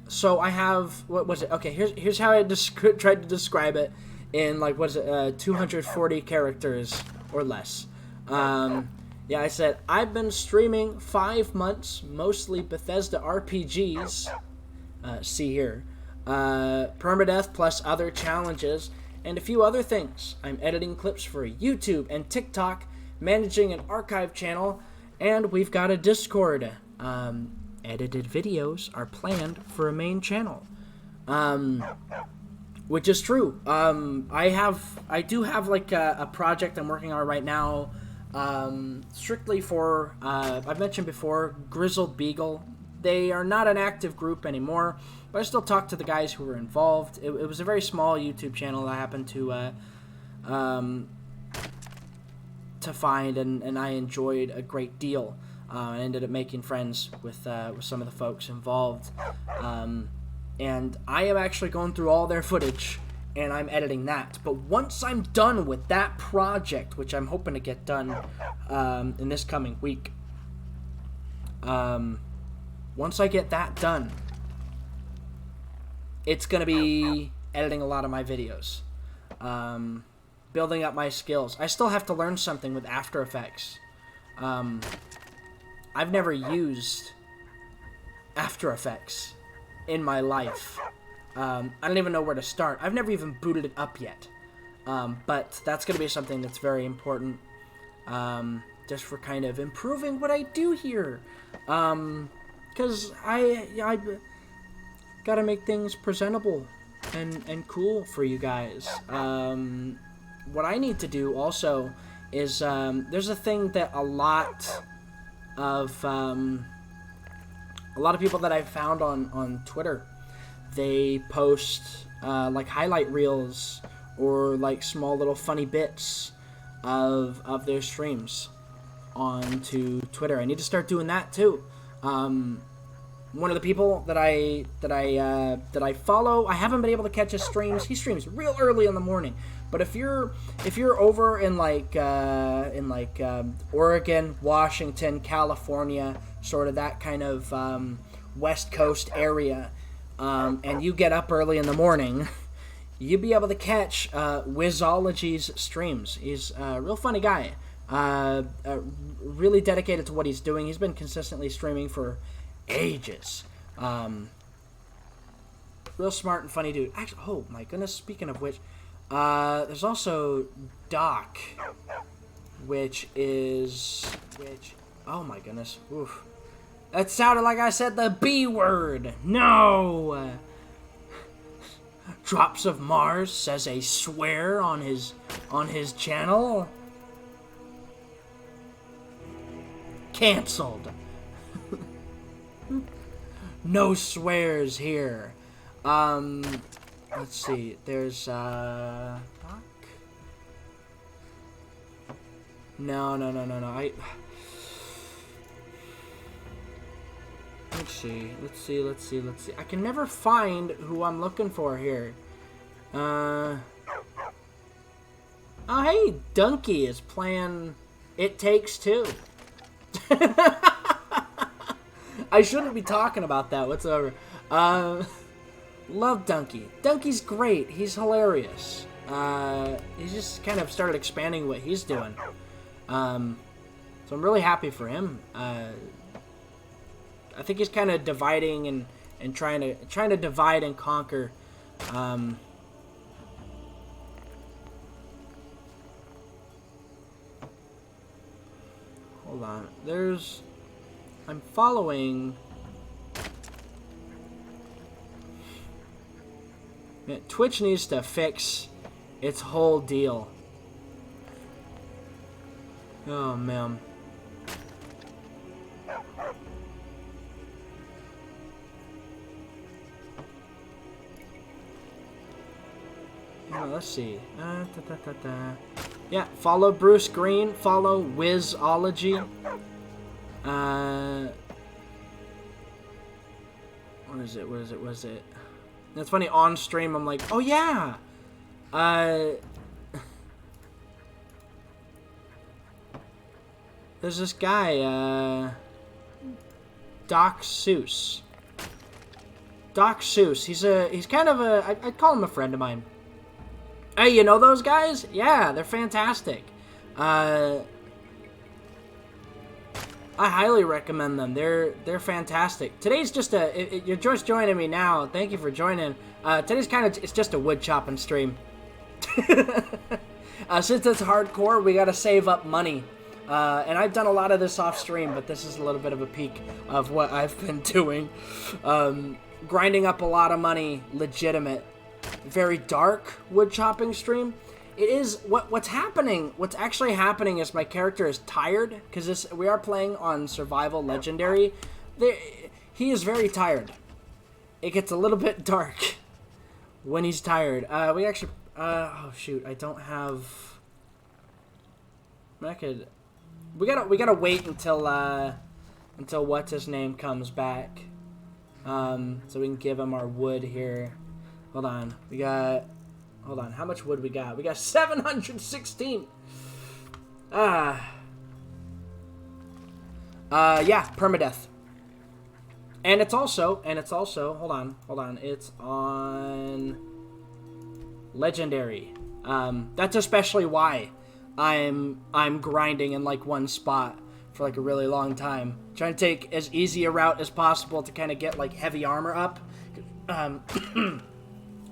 So I have, what was it? Okay, here's how I tried to describe it in 240 characters or less. Yeah, I said, I've been streaming 5 months, mostly Bethesda RPGs, see here, permadeath plus other challenges, and a few other things. I'm editing clips for YouTube and TikTok, managing an archive channel, and we've got a Discord. Edited videos are planned for a main channel, which is true. I do have a project I'm working on right now, strictly for, I've mentioned before, Grizzled Beagle. They are not an active group anymore, but I still talk to the guys who were involved. It was a very small YouTube channel I happened to find, and I enjoyed a great deal. I ended up making friends with some of the folks involved, and I am actually going through all their footage, and I'm editing that. But once I'm done with that project, which I'm hoping to get done in this coming week, once I get that done, it's going to be editing a lot of my videos, building up my skills. I still have to learn something with After Effects. I've never used After Effects in my life. I don't even know where to start. I've never even booted it up yet. But that's going to be something that's very important, just for kind of improving what I do here. Because I got to make things presentable and cool for you guys. What I need to do also is, there's a thing that a lot of people that I've found on Twitter, they post highlight reels or small little funny bits of their streams onto Twitter. I need to start doing that too. One of the people that I follow, I haven't been able to catch his streams. He streams real early in the morning, But if you're over in Oregon, Washington, California, sort of that kind of West Coast area, and you get up early in the morning, you'll be able to catch Wizology's streams. He's a real funny guy. Really dedicated to what he's doing. He's been consistently streaming for ages. Real smart and funny dude. Actually, oh my goodness, speaking of which, there's also Doc, oh my goodness, oof. That sounded like I said the B word. No! DropsOfMars says a swear on his channel. Cancelled. No swears here. Let's see. There's Doc. No. Let's see. I can never find who I'm looking for here. Oh, hey, Donkey is playing It Takes Two. I shouldn't be talking about that whatsoever. Love Donkey. Donkey's great. He's hilarious. He's just kind of started expanding what he's doing. So I'm really happy for him. I think he's kind of dividing and trying to divide and conquer. Hold on. I'm following. Man, Twitch needs to fix its whole deal. Oh man. Let's see. Yeah, follow Bruce Green. Follow Wizology. What is it? That's funny. On stream, I'm like, oh yeah. There's this guy, Doc Seuss. Doc Seuss. He's kind of I'd call him a friend of mine. Hey, you know those guys? Yeah, they're fantastic. I highly recommend them. They're fantastic. Today's just you're just joining me now. Thank you for joining. Today's it's just a wood chopping stream. Since it's hardcore, we gotta save up money. And I've done a lot of this off stream, but this is a little bit of a peek of what I've been doing. Grinding up a lot of money, legitimate. Very dark wood chopping stream. It is what's happening. What's actually happening is my character is tired because we are playing on survival legendary. He is very tired. It gets a little bit dark when he's tired. We actually. Oh shoot! I don't have. I could. We gotta wait until what's his name comes back. So we can give him our wood here. Hold on. Hold on. How much wood we got? We got 716. Yeah, permadeath. And it's also, hold on. It's on legendary. That's especially why I'm grinding in like one spot for like a really long time. Trying to take as easy a route as possible to kind of get like heavy armor up.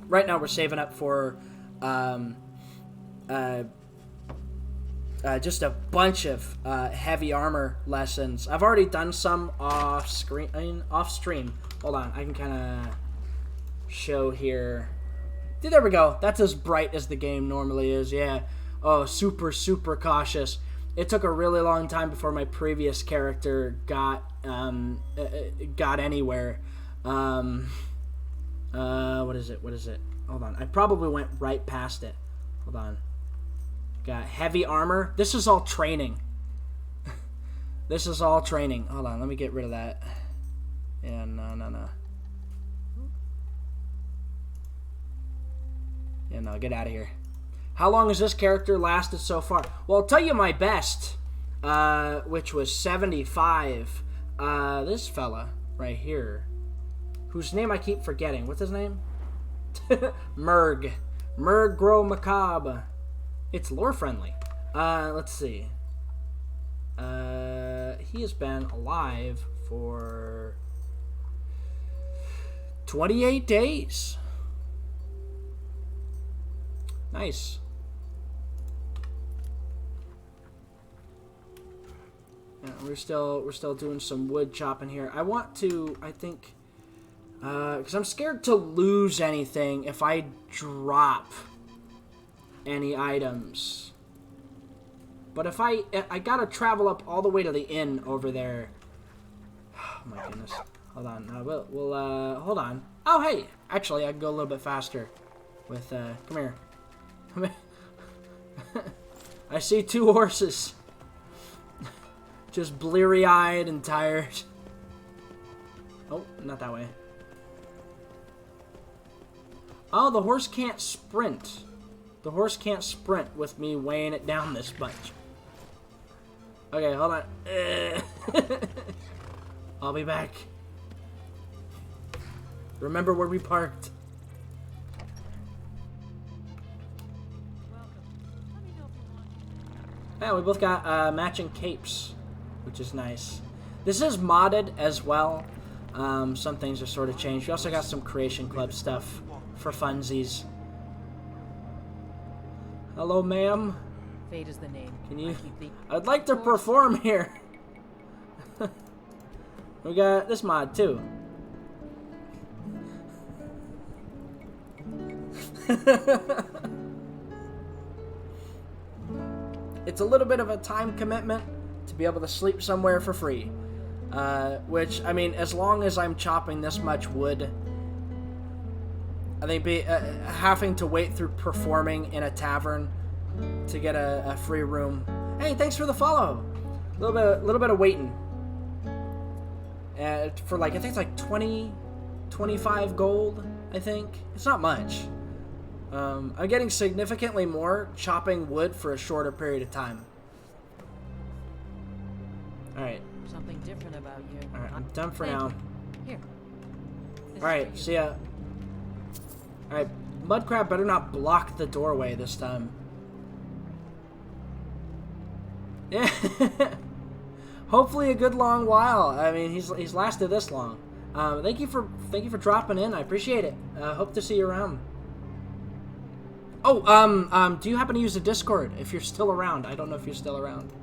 Right now we're saving up for just a bunch of heavy armor lessons. I've already done some off stream. Hold on, I can kind of show here. Dude, there we go. That's as bright as the game normally is. Yeah. Oh, super cautious. It took a really long time before my previous character got anywhere. What is it? Hold on. I probably went right past it. Hold on. Got heavy armor. This is all training. This is all training. Hold on. Let me get rid of that. Yeah, no. Yeah, no, get out of here. How long has this character lasted so far? Well, I'll tell you my best, which was 75. This fella right here, whose name I keep forgetting. What's his name? Merg Grow Macabre. It's lore friendly. Let's see. He has been alive for 28 days. Nice. Yeah, we're still doing some wood chopping here. I want to, I think, because I'm scared to lose anything if I drop any items. But if I gotta travel up all the way to the inn over there. Oh my goodness. Hold on. We'll hold on. Oh hey, actually I can go a little bit faster with come here. I see 2 horses. Just bleary-eyed and tired. Oh, not that way. Oh, the horse can't sprint. The horse can't sprint with me weighing it down this much. Okay, hold on. I'll be back. Remember where we parked. Yeah, we both got matching capes, which is nice. This is modded as well. Some things are sort of changed. We also got some Creation Club stuff for funsies. Hello, ma'am. Fate is the name. Can you? I'd like to perform here. We got this mod too. It's a little bit of a time commitment to be able to sleep somewhere for free. Which, I mean, as long as I'm chopping this much wood, I think having to wait through performing in a tavern to get a free room. Hey, thanks for the follow. A little bit of waiting. For like, I think it's like 25 gold, I think. It's not much. I'm getting significantly more chopping wood for a shorter period of time. Alright. Something different about you. Alright, I'm done for now. Here. Alright, see ya. Alright, Mudcrab better not block the doorway this time. Yeah. Hopefully a good long while. I mean, he's lasted this long. Thank you for dropping in. I appreciate it. Hope to see you around. Oh, do you happen to use the Discord if you're still around? I don't know if you're still around.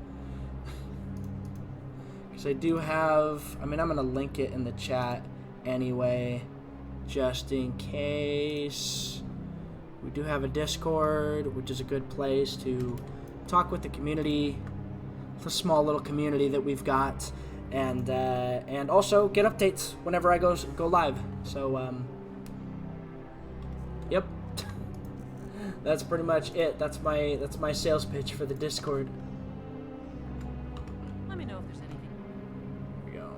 Because I do have, I mean, I'm going to link it in the chat anyway, just in case. We do have a Discord, which is a good place to talk with the community, the small little community that we've got, and also get updates whenever I go live. So, yep. That's pretty much it. That's my sales pitch for the Discord. Let me know if there's anything. Here we go.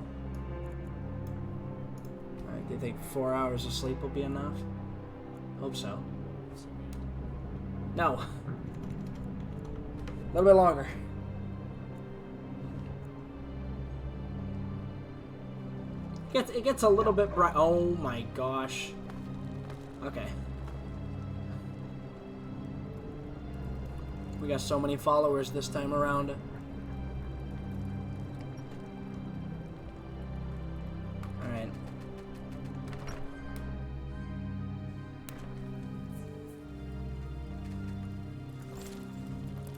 Alright, do you think 4 hours of sleep will be enough? Hope so. No. A little bit longer. It gets a little bit bright. Oh my gosh. Okay. We got so many followers this time around. Alright.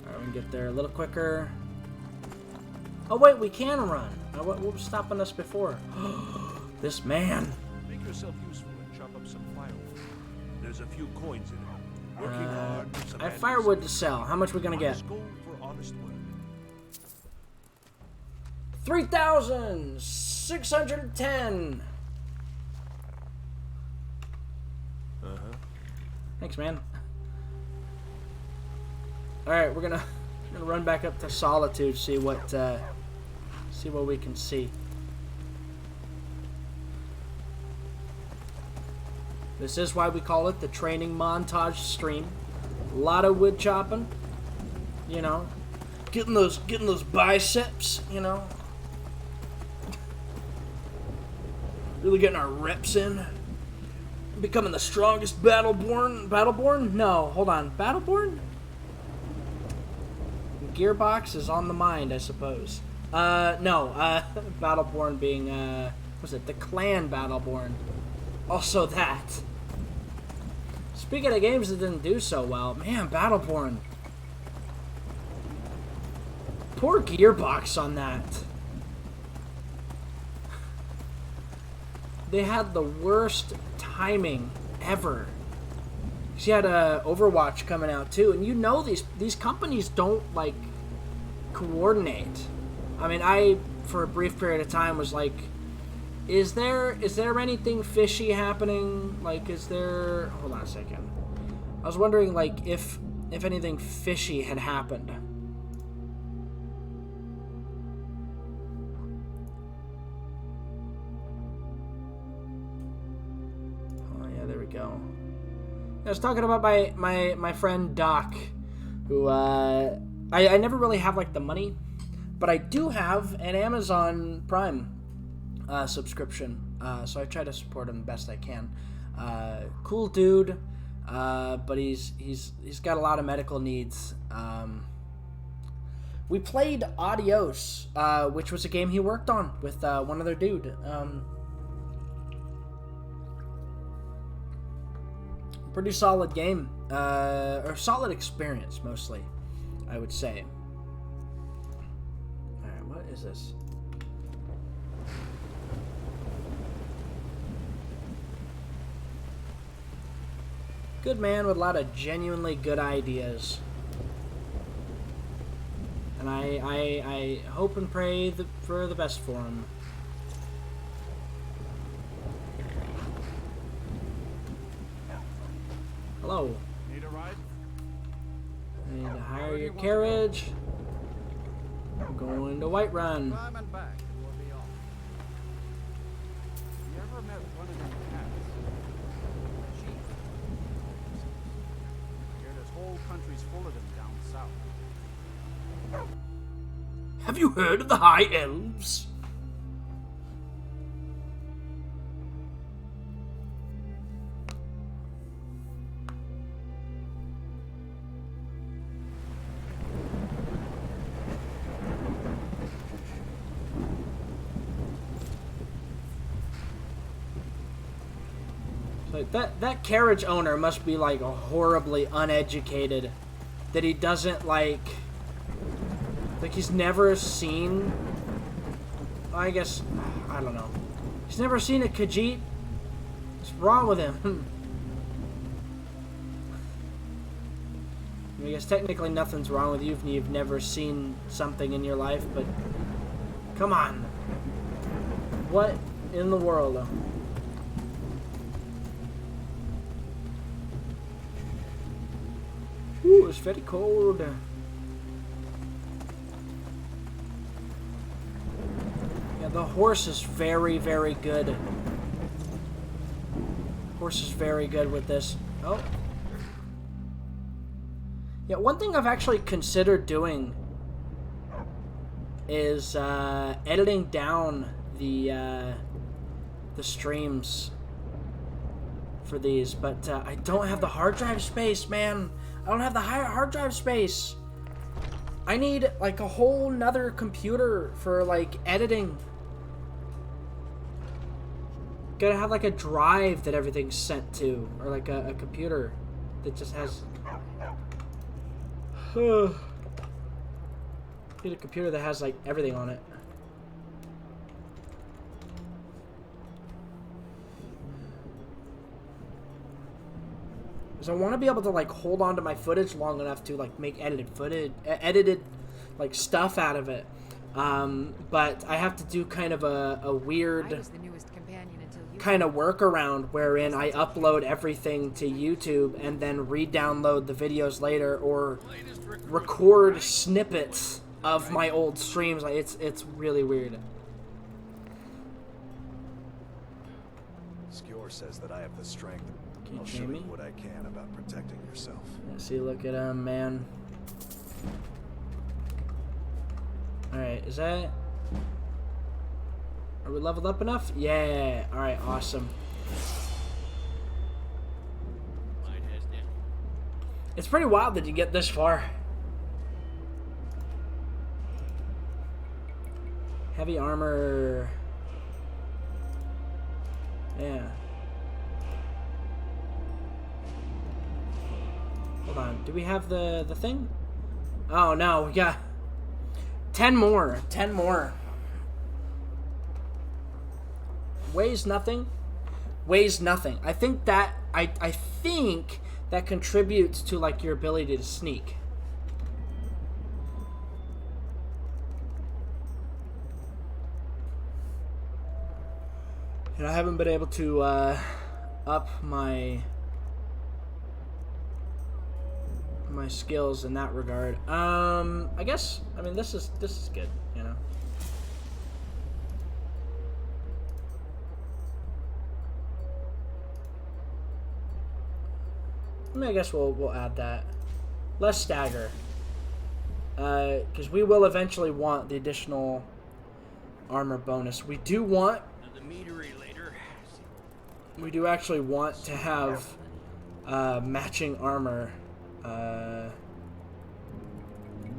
Alright, we can get there a little quicker. Oh wait, we can run. What was stopping us before? This man. Make yourself useful and chop up some firewood. There's a few coins in it. Working hard, I have firewood to sell. How much we gonna get? Gold for honest work. 3,610. Thanks, man. All right, we're gonna run back up to Solitude, see what we can see. This is why we call it the training montage stream. A lot of wood chopping. You know, getting those biceps. You know, really getting our reps in. Becoming the strongest Battleborn? No, hold on. Battleborn? Gearbox is on the mind, I suppose. No, Battleborn being, was it the Clan Battleborn? Also that. Speaking of games that didn't do so well, man, Battleborn. Poor Gearbox on that. They had the worst timing ever. She had Overwatch coming out too, and you know these companies don't like coordinate. I mean, I for a brief period of time was like, is there anything fishy happening? Like, is there? Hold on a second. I was wondering like if anything fishy had happened. Go. I was talking about my friend Doc, who I never really have like the money, but I do have an Amazon Prime subscription, so I try to support him the best I can. Cool dude, but he's got a lot of medical needs. We played Adios, which was a game he worked on with one other dude. Pretty solid game, or solid experience, mostly, I would say. Alright, what is this? Good man with a lot of genuinely good ideas. And I hope and pray for the best for him. Hello. Need a ride? I need to hire your carriage. I'm going to Whiterun. Climb and back, and we'll be off. You ever met one of them cats? Sheep. Here, there's whole countries full of them down south. Have you heard of the High Elves? Like that carriage owner must be like horribly uneducated, that he doesn't like he's never seen, I guess, I don't know, he's never seen a Khajiit. What's wrong with him? I guess technically nothing's wrong with you if you've never seen something in your life, but come on, what in the world? Ooh, it's very cold. Yeah, the horse is very, very good. Horse is very good with this. Oh. Yeah, one thing I've actually considered doing is editing down the streams for these, but I don't have the hard drive space, man. I don't have the hard drive space. I need like a whole nother computer for like editing. Gotta have like a drive that everything's sent to, or like a computer that just has. Need a computer that has like everything on it. I want to be able to like hold on to my footage long enough to like make edited like stuff out of it, but I have to do kind of a weird kind of workaround wherein I upload everything to YouTube and then re-download the videos later, or record snippets of my old streams. Like it's really weird. Skjor says that I have the strength. Can you I'll train show you me? what I can about protecting yourself. Yeah, see, look at him, man. Alright, is that... Are we leveled up enough? Yeah. Alright, awesome. It's pretty wild that you get this far. Heavy armor. Yeah. Hold on. Do we have the thing? Oh no, we got 10 more. 10 more. Weighs nothing. Weighs nothing. I think that I think that contributes to like your ability to sneak. And I haven't been able to up my skills in that regard. I guess I mean this is good, you know. I mean, I guess we'll add that. Less stagger. Because we will eventually want the additional armor bonus. We do want... We do actually want to have matching armor.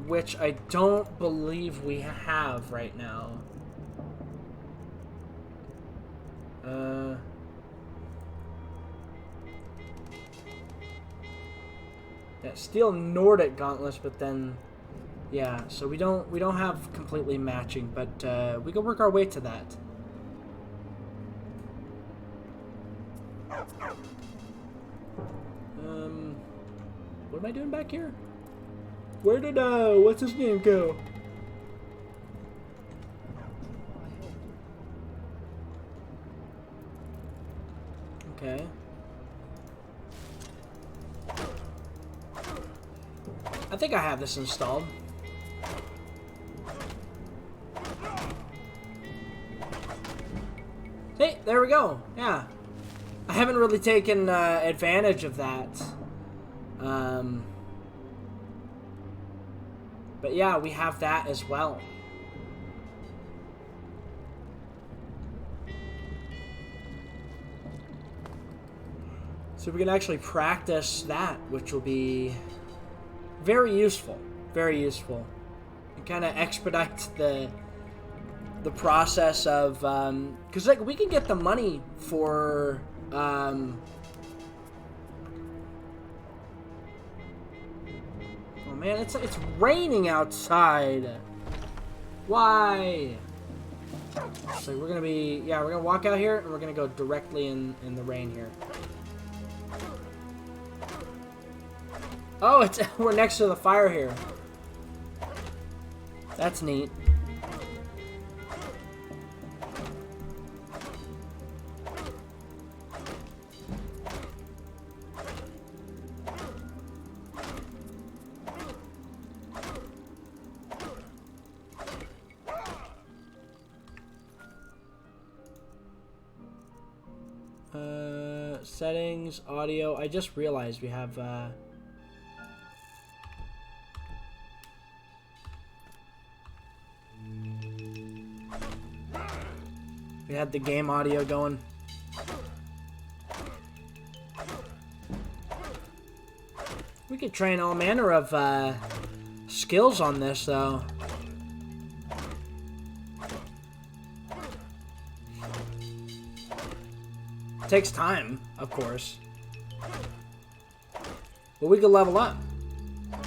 Which I don't believe we have right now. Yeah, steel Nordic gauntlets, but then, yeah. So we don't have completely matching, but we can work our way to that. What am I doing back here? Where did what's his name go? Okay. I think I have this installed. Hey, there we go. Yeah. I haven't really taken advantage of that. But yeah, we have that as well. So we can actually practice that, which will be very useful. Very useful. It kind of expedites the process of, because like we can get the money for oh man, it's raining outside. Why? So we're gonna walk out here and we're gonna go directly in the rain here. Oh, we're next to the fire here. That's neat. Settings, audio. I just realized we have we had the game audio going. We could train all manner of skills on this, though. Takes time, of course. But we could level up.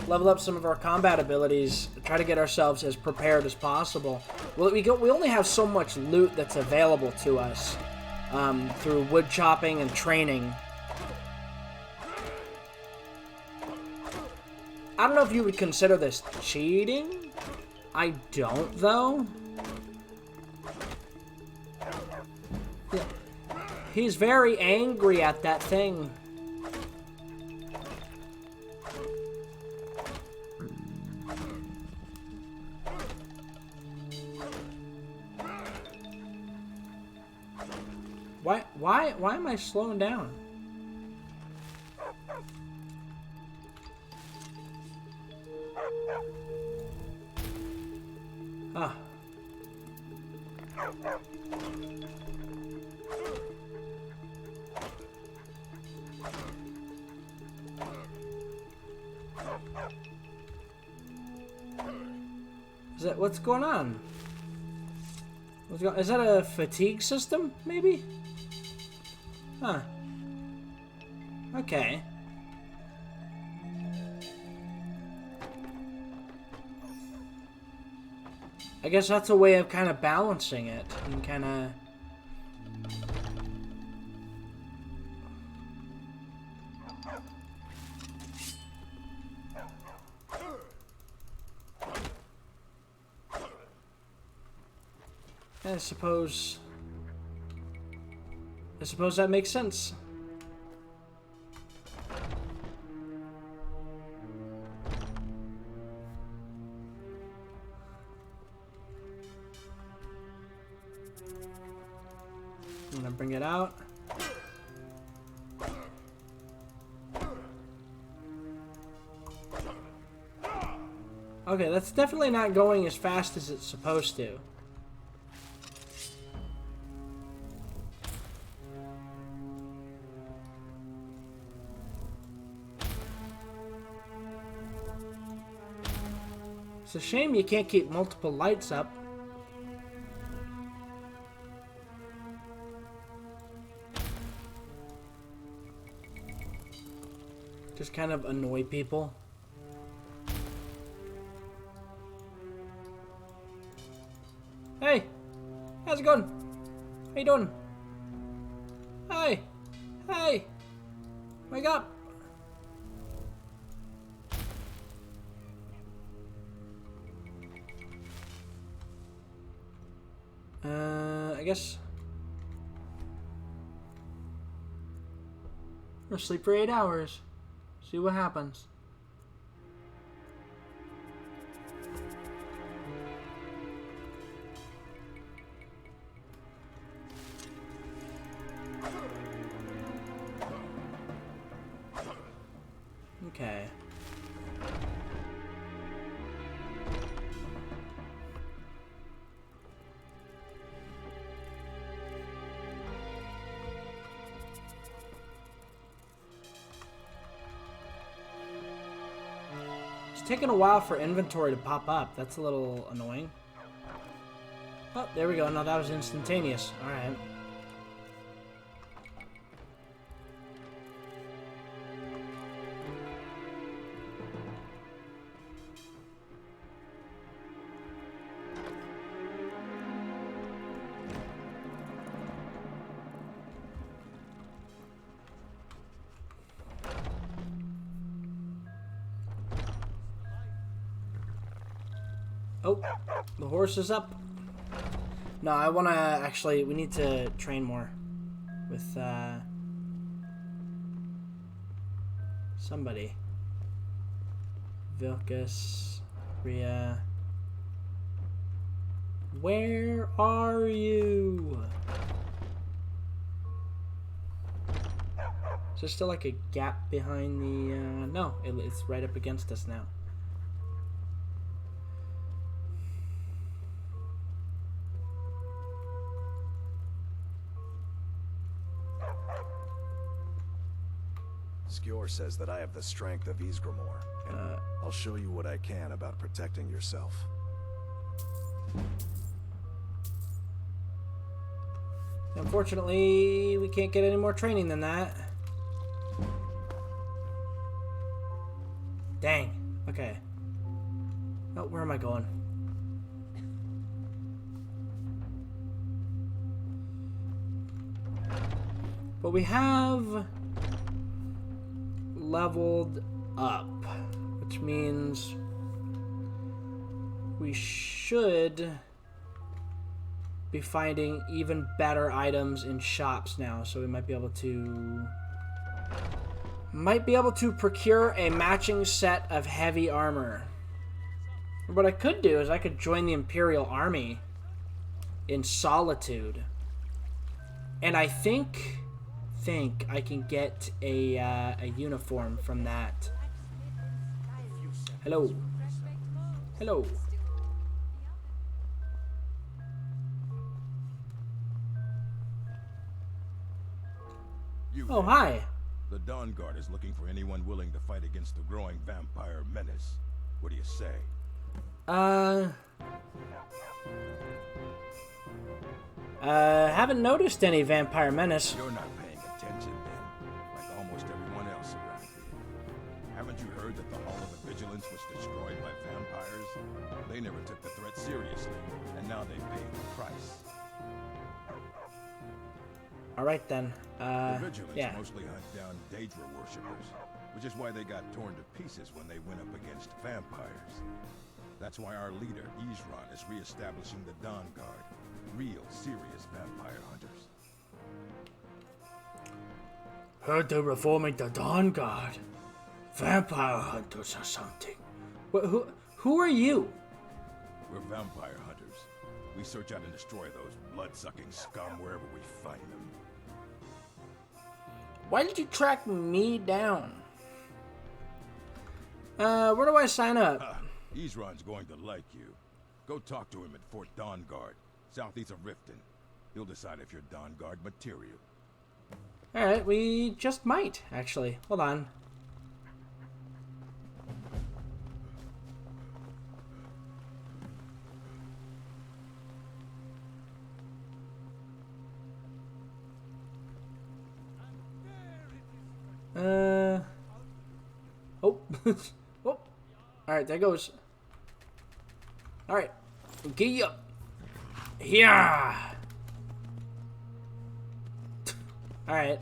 Level up some of our combat abilities. Try to get ourselves as prepared as possible. Well, we only have so much loot that's available to us through wood chopping and training. I don't know if you would consider this cheating. I don't, though. Yeah. He's very angry at that thing. Why am I slowing down? Ah. Is that what's going on? Is that a fatigue system, maybe? Huh. Okay. I guess that's a way of kind of balancing it and kind of... I suppose that makes sense. I'm gonna bring it out. Okay, that's definitely not going as fast as it's supposed to. It's a shame you can't keep multiple lights up. Just kind of annoy people. Hey! How's it going? How you doing? Hey! Hey! Wake up! I guess we'll sleep for 8 hours. See what happens. Okay. It's taking a while for inventory to pop up. That's a little annoying. Oh, there we go. No, that was instantaneous. Alright. Oh, the horse is up. No, I want to actually, we need to train more with somebody. Vilcus, Rhea. Where are you? Is there still like a gap behind the, no, it's right up against us now. Skjor says that I have the strength of Ysgramor, and I'll show you what I can about protecting yourself. Unfortunately, we can't get any more training than that. Dang. Okay. Oh, where am I going? But we have leveled up, which means we should be finding even better items in shops now, so we might be able to procure a matching set of heavy armor. What I could do is I could join the Imperial Army in Solitude And I think I can get a uniform from that. Hello. Hello. You Oh, there. hi. The Dawn Guard is looking for anyone willing to fight against the growing vampire menace. What do you say? Haven't noticed any vampire menace. You're not paying attention then, like almost everyone else around here. Haven't you heard that the Hall of the Vigilance was destroyed by vampires? They never took the threat seriously, and now they pay the price. Alright then. The Vigilance Yeah. mostly hunt down Daedra worshippers, which is why they got torn to pieces when they went up against vampires. That's why our leader, Izran, is re-establishing the Dawn Guard. Real, serious vampire hunters. Heard they're reforming the Dawn Guard. Vampire hunters or something. Who are you? We're vampire hunters. We search out and destroy those blood-sucking scum wherever we find them. Why did you track me down? Where do I sign up? Izran's going to like you. Go talk to him at Fort Dawn Guard, southeast of Riften. He'll decide if you're Dawn Guard material. Alright, we just might, actually. Hold on. Oh. Oh. Alright, there goes. Alright. Giddy up. Yeah. Alright.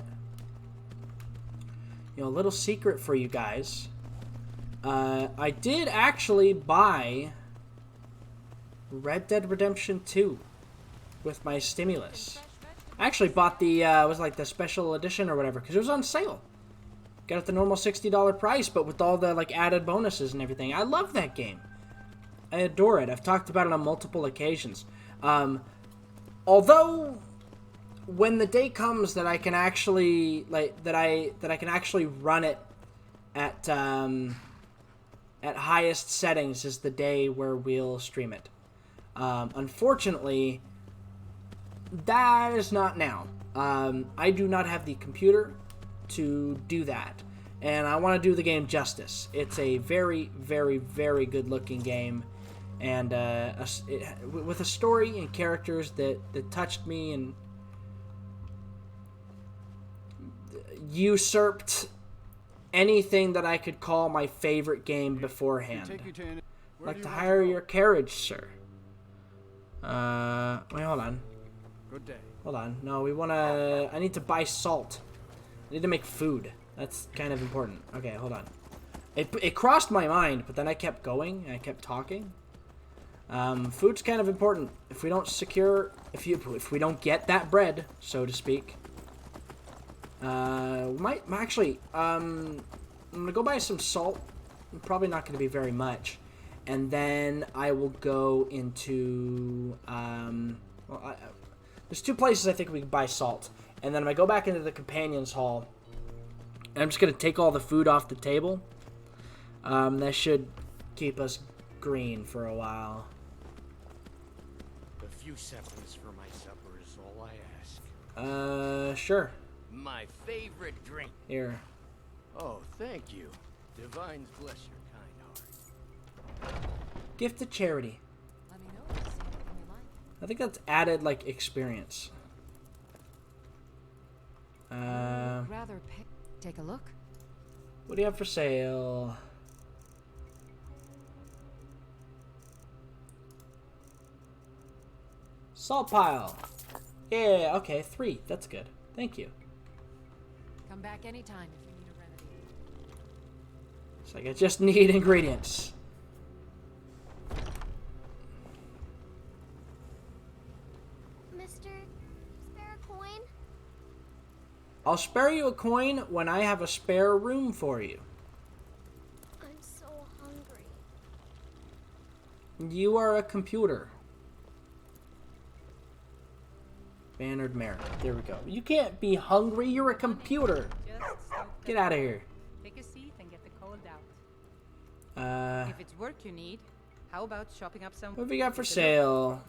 You know, a little secret for you guys. I did actually buy Red Dead Redemption 2 with my stimulus. I actually bought the, was like the special edition or whatever, because it was on sale. Got it the normal $60 price, but with all the, like, added bonuses and everything. I love that game. I adore it. I've talked about it on multiple occasions. Although, when the day comes that I can actually, like, that I can actually run it at highest settings is the day where we'll stream it. Unfortunately, that is not now. I do not have the computer to do that, and I want to do the game justice. It's a very, very, very good looking game, and with a story and characters that touched me and usurped anything that I could call my favorite game beforehand. I'd like to hire your carriage, sir. Wait, hold on. Good day. Hold on. No, we want to... I need to buy salt. I need to make food. That's kind of important. Okay, hold on. It crossed my mind, but then I kept going, and I kept talking. Food's kind of important. If we don't secure... If we don't get that bread, so to speak... Actually, I'm gonna go buy some salt. Probably not gonna be very much. And then I will go into... there's two places I think we can buy salt. And then I'm gonna go back into the Companions Hall. And I'm just gonna take all the food off the table. That should keep us green for a while. A few seconds for my supper is all I ask. Sure. My favorite drink. Here. Oh, thank you. Divines bless your kind heart. Gift to charity. Let me know if you see anything you like. I think that's added, like, experience. Rather take a look. What do you have for sale? Salt pile. Yeah, okay, 3. That's good. Thank you. Come back anytime if you need a remedy. It's like I just need ingredients. Mister, spare a coin? I'll spare you a coin when I have a spare room for you. I'm so hungry. You are a computer. Bannered Mare. There we go. You can't be hungry. You're a computer. Just soak Get out of here. Take a seat and get the cold out. If it's work you need, how about shopping up some... What have we got for sale?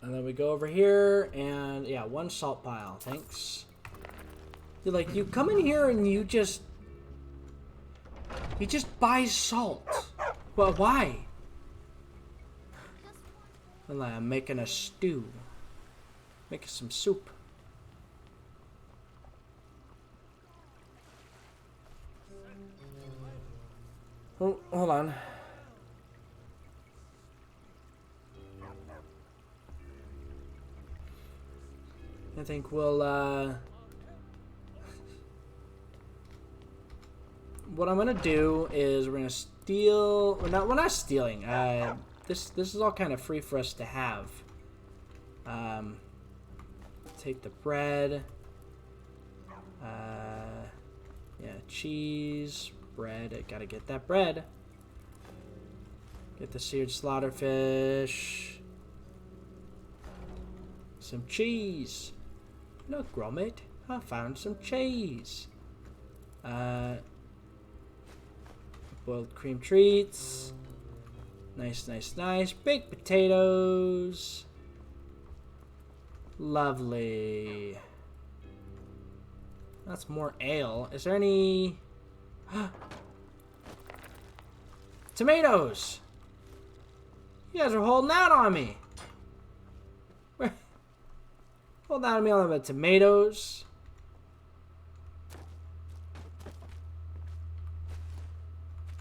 And then we go over here, and yeah, 1 salt pile. Thanks. You're like, you come in here and you just buy salt. Well, why? Well, I'm making a stew. Making some soup. Oh, hold on. I think we'll, what I'm gonna do is we're gonna steal, we're not stealing, this is all kind of free for us to have. Take the bread, yeah, cheese, bread, I gotta get that bread. Get the seared slaughterfish. Some cheese. Look, Gromit, I found some cheese. Boiled cream treats. Nice, nice, nice. Baked potatoes. Lovely. That's more ale. Is there any... Tomatoes! You guys are holding out on me. Hold out on me on the tomatoes.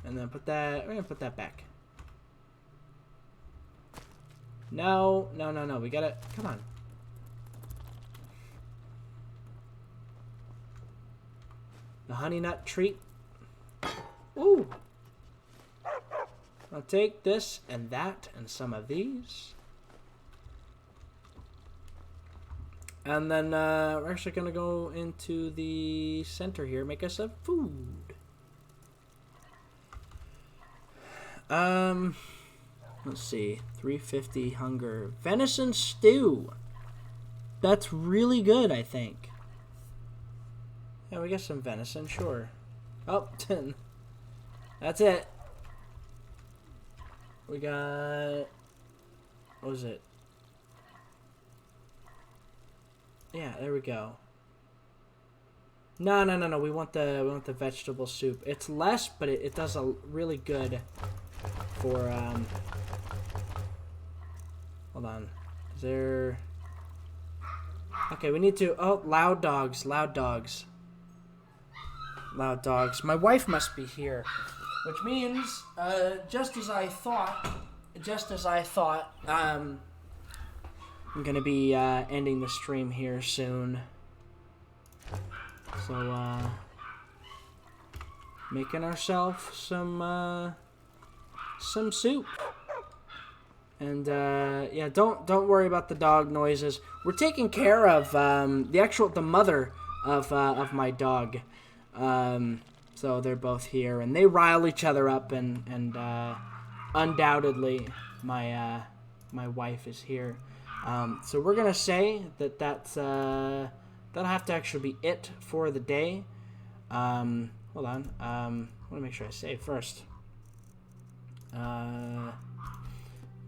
And then put that, we're gonna put that back. No, no, no, no, we gotta, come on. The honey nut treat. Ooh. I'll take this and that and some of these. And then we're actually going to go into the center here, make us some food. Let's see, 350 hunger. Venison stew. That's really good, I think. Yeah, we got some venison, sure. Oh, 10. That's it. We got, what was it? Yeah, there we go. No, no, no, no. We want the vegetable soup. It's less, but it does a really good for hold on. Is there... Okay, we need to... Oh, loud dogs, loud dogs. Loud dogs. My wife must be here. Which means, just as I thought, I'm gonna be ending the stream here soon. So, making ourselves some soup. And yeah, don't worry about the dog noises. We're taking care of the mother of my dog. So they're both here, and they rile each other up, and undoubtedly my wife is here. So we're gonna say that'll have to actually be it for the day. Hold on. I want to make sure I save first.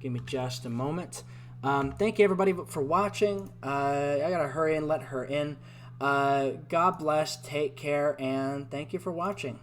Give me just a moment. Thank you everybody for watching. I gotta hurry and let her in. God bless, take care, and thank you for watching.